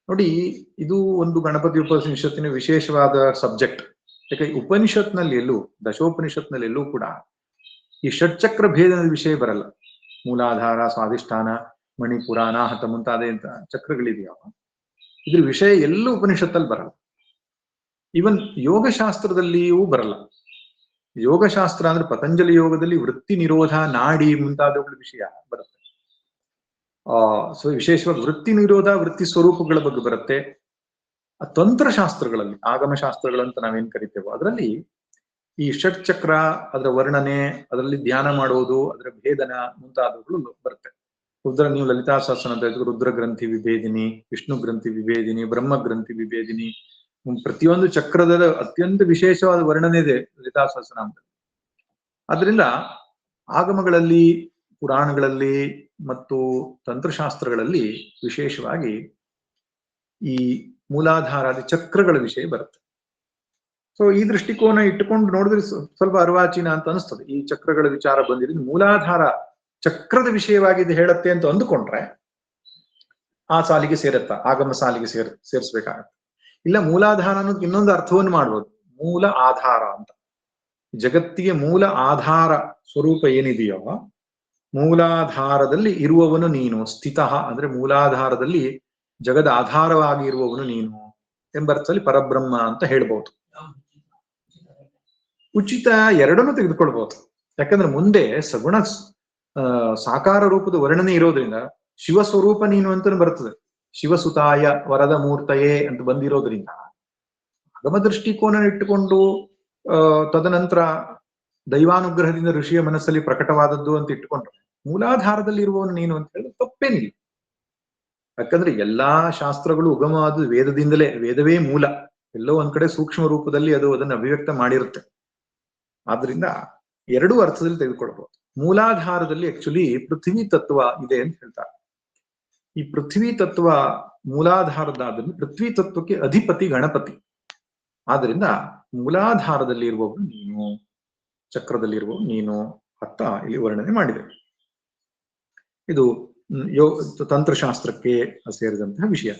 ನೋಡಿ, ಇದು ಒಂದು ಗಣಪತಿ ಉಪನಿಷತ್ತಿನ ವಿಶೇಷವಾದ ಸಬ್ಜೆಕ್ಟ್. ಯಾಕೆ ಉಪನಿಷತ್ನಲ್ಲಿ ಎಲ್ಲೂ, ದಶೋಪನಿಷತ್ನಲ್ಲಿ ಎಲ್ಲೂ ಕೂಡ ಈ ಷಟ್ಚಕ್ರ ಭೇದದ ವಿಷಯ ಬರಲ್ಲ. ಮೂಲಾಧಾರ, ಸ್ವಾಧಿಷ್ಠಾನ, ಮಣಿಪುರ, ಅನಾಹತ ಮುಂತಾದ ಚಕ್ರಗಳಿದೆಯೋ ಇದ್ರ ವಿಷಯ ಎಲ್ಲೂ ಉಪನಿಷತ್ತಲ್ಲಿ ಬರಲ್ಲ. ಇವನ್ ಯೋಗಶಾಸ್ತ್ರದಲ್ಲಿಯೂ ಬರಲ್ಲ. ಯೋಗಶಾಸ್ತ್ರ ಅಂದ್ರೆ ಪತಂಜಲಿ ಯೋಗದಲ್ಲಿ ವೃತ್ತಿ ನಿರೋಧ, ನಾಡಿ ಮುಂತಾದವುಗಳ ವಿಷಯ ಬರುತ್ತೆ. ಸೊ ವಿಶೇಷವಾಗಿ ವೃತ್ತಿ ನಿರೋಧ, ವೃತ್ತಿ ಸ್ವರೂಪಗಳ ಬಗ್ಗೆ ಬರುತ್ತೆ. ತಂತ್ರಶಾಸ್ತ್ರಗಳಲ್ಲಿ, ಆಗಮಶಾಸ್ತ್ರಗಳಂತ ನಾವೇನ್ ಕರಿತೇವೋ ಅದರಲ್ಲಿ ಈ ಷಟ್ಚಕ್ರ, ಅದರ ವರ್ಣನೆ, ಅದರಲ್ಲಿ ಧ್ಯಾನ ಮಾಡೋದು, ಅದರ ಭೇದನ ಮುಂತಾದವುಗಳು ಬರುತ್ತೆ. ನೀವು ಲಲಿತಾ ಸಹಸ್ರ ಅಂತ ಹೇಳಿದ್ರು, ರುದ್ರ ಗ್ರಂಥಿ ವಿಭೇದಿನಿ, ವಿಷ್ಣು ಗ್ರಂಥಿ ವಿಭೇದಿನಿ, ಬ್ರಹ್ಮ ಗ್ರಂಥಿ ವಿಭೇದಿನಿ, ಪ್ರತಿಯೊಂದು ಚಕ್ರದ ಅತ್ಯಂತ ವಿಶೇಷವಾದ ವರ್ಣನೆ ಇದೆ ಲಲಿತಾ ಸಹಸ್ರನಾಮದಲ್ಲಿ. ಆದ್ರಿಂದ ಆಗಮಗಳಲ್ಲಿ, ಪುರಾಣಗಳಲ್ಲಿ ಮತ್ತು ತಂತ್ರಶಾಸ್ತ್ರಗಳಲ್ಲಿ ವಿಶೇಷವಾಗಿ ಈ ಮೂಲಾಧಾರಾದಿ ಚಕ್ರಗಳ ವಿಷಯ ಬರುತ್ತೆ. ಸೊ ಈ ದೃಷ್ಟಿಕೋನ ಇಟ್ಟುಕೊಂಡು ನೋಡಿದ್ರೆ ಸ್ವಲ್ಪ ಅರ್ವಾಚೀನ ಅಂತ ಅನಿಸ್ತದೆ. ಈ ಚಕ್ರಗಳ ವಿಚಾರ ಬಂದಿರೋದು ಮೂಲಾಧಾರ ಚಕ್ರದ ವಿಷಯವಾಗಿ ಹೇಳತ್ತೆ ಅಂತ ಅಂದುಕೊಂಡ್ರೆ ಆ ಸಾಲಿಗೆ ಸೇರತ್ತಾ, ಆಗಮ ಸಾಲಿಗೆ ಸೇರಿಸ್ಬೇಕಾಗತ್ತೆ. ಇಲ್ಲ, ಮೂಲಾಧಾರ ಅನ್ನೋದು ಇನ್ನೊಂದು ಅರ್ಥವನ್ನು ಮಾಡ್ಬೋದು, ಮೂಲ ಆಧಾರ ಅಂತ. ಜಗತ್ತಿಗೆ ಮೂಲ ಆಧಾರ ಸ್ವರೂಪ ಏನಿದೆಯೋ, ಮೂಲಾಧಾರದಲ್ಲಿ ಇರುವವನು ನೀನು. ಸ್ಥಿತಃ ಅಂದ್ರೆ ಮೂಲಾಧಾರದಲ್ಲಿ ಜಗದ ಆಧಾರವಾಗಿ ಇರುವವನು ನೀನು ಎಂಬರ್ಥದಲ್ಲಿ ಪರಬ್ರಹ್ಮ ಅಂತ ಹೇಳ್ಬಹುದು. ಉಚಿತ ಎರಡನ್ನೂ ತೆಗೆದುಕೊಳ್ಬಹುದು. ಯಾಕಂದ್ರೆ ಮುಂದೆ ಸಗುಣ ಸಾಕಾರ ರೂಪದ ವರ್ಣನೆ ಇರೋದ್ರಿಂದ ಶಿವಸ್ವರೂಪ ನೀನು ಅಂತ ಬರ್ತದೆ. ಶಿವಸುತಾಯ ವರದ ಮೂರ್ತಯೇ ಅಂತ ಬಂದಿರೋದ್ರಿಂದ ಆಗಮ ದೃಷ್ಟಿಕೋನ ಇಟ್ಟುಕೊಂಡು ತದನಂತರ ದೈವಾನುಗ್ರಹದಿಂದ ಋಷಿಯ ಮನಸ್ಸಲ್ಲಿ ಪ್ರಕಟವಾದದ್ದು ಅಂತ ಇಟ್ಟುಕೊಂಡ್ರೆ ಮೂಲಾಧಾರದಲ್ಲಿ ಇರುವವನು ನೀನು ಅಂತ ಹೇಳಿದ್ರೆ ತಪ್ಪೇನಿಲ್ಲ. ಯಾಕಂದ್ರೆ ಎಲ್ಲಾ ಶಾಸ್ತ್ರಗಳು ಉಗಮವಾದ ವೇದದಿಂದಲೇ, ವೇದವೇ ಮೂಲ. ಎಲ್ಲೋ ಒಂದ್ ಕಡೆ ಸೂಕ್ಷ್ಮ ರೂಪದಲ್ಲಿ ಅದು ಅದನ್ನು ಅಭಿವ್ಯಕ್ತ ಮಾಡಿರುತ್ತೆ. ಆದ್ರಿಂದ ಎರಡೂ ಅರ್ಥದಲ್ಲಿ ತೆಗೆದುಕೊಳ್ಬಹುದು. ಮೂಲಾಧಾರದಲ್ಲಿ ಆಕ್ಚುಲಿ ಪೃಥ್ವಿ ತತ್ವ ಇದೆ ಅಂತ ಹೇಳ್ತಾರೆ. ಈ ಪೃಥ್ವಿ ತತ್ವ ಮೂಲಾಧಾರದಾದ್ರಿಂದ ಪೃಥ್ವಿ ತತ್ವಕ್ಕೆ ಅಧಿಪತಿ ಗಣಪತಿ. ಆದ್ರಿಂದ ಮೂಲಾಧಾರದಲ್ಲಿ ಇರುವವನು ನೀನು, ಚಕ್ರದಲ್ಲಿರುವ ನೀನು ಅಂತ ಇಲ್ಲಿ ವರ್ಣನೆ ಮಾಡಿದೆ. ಇದು ತಂತ್ರಶಾಸ್ತ್ರಕ್ಕೆ ಸೇರಿದಂತಹ ವಿಷಯ.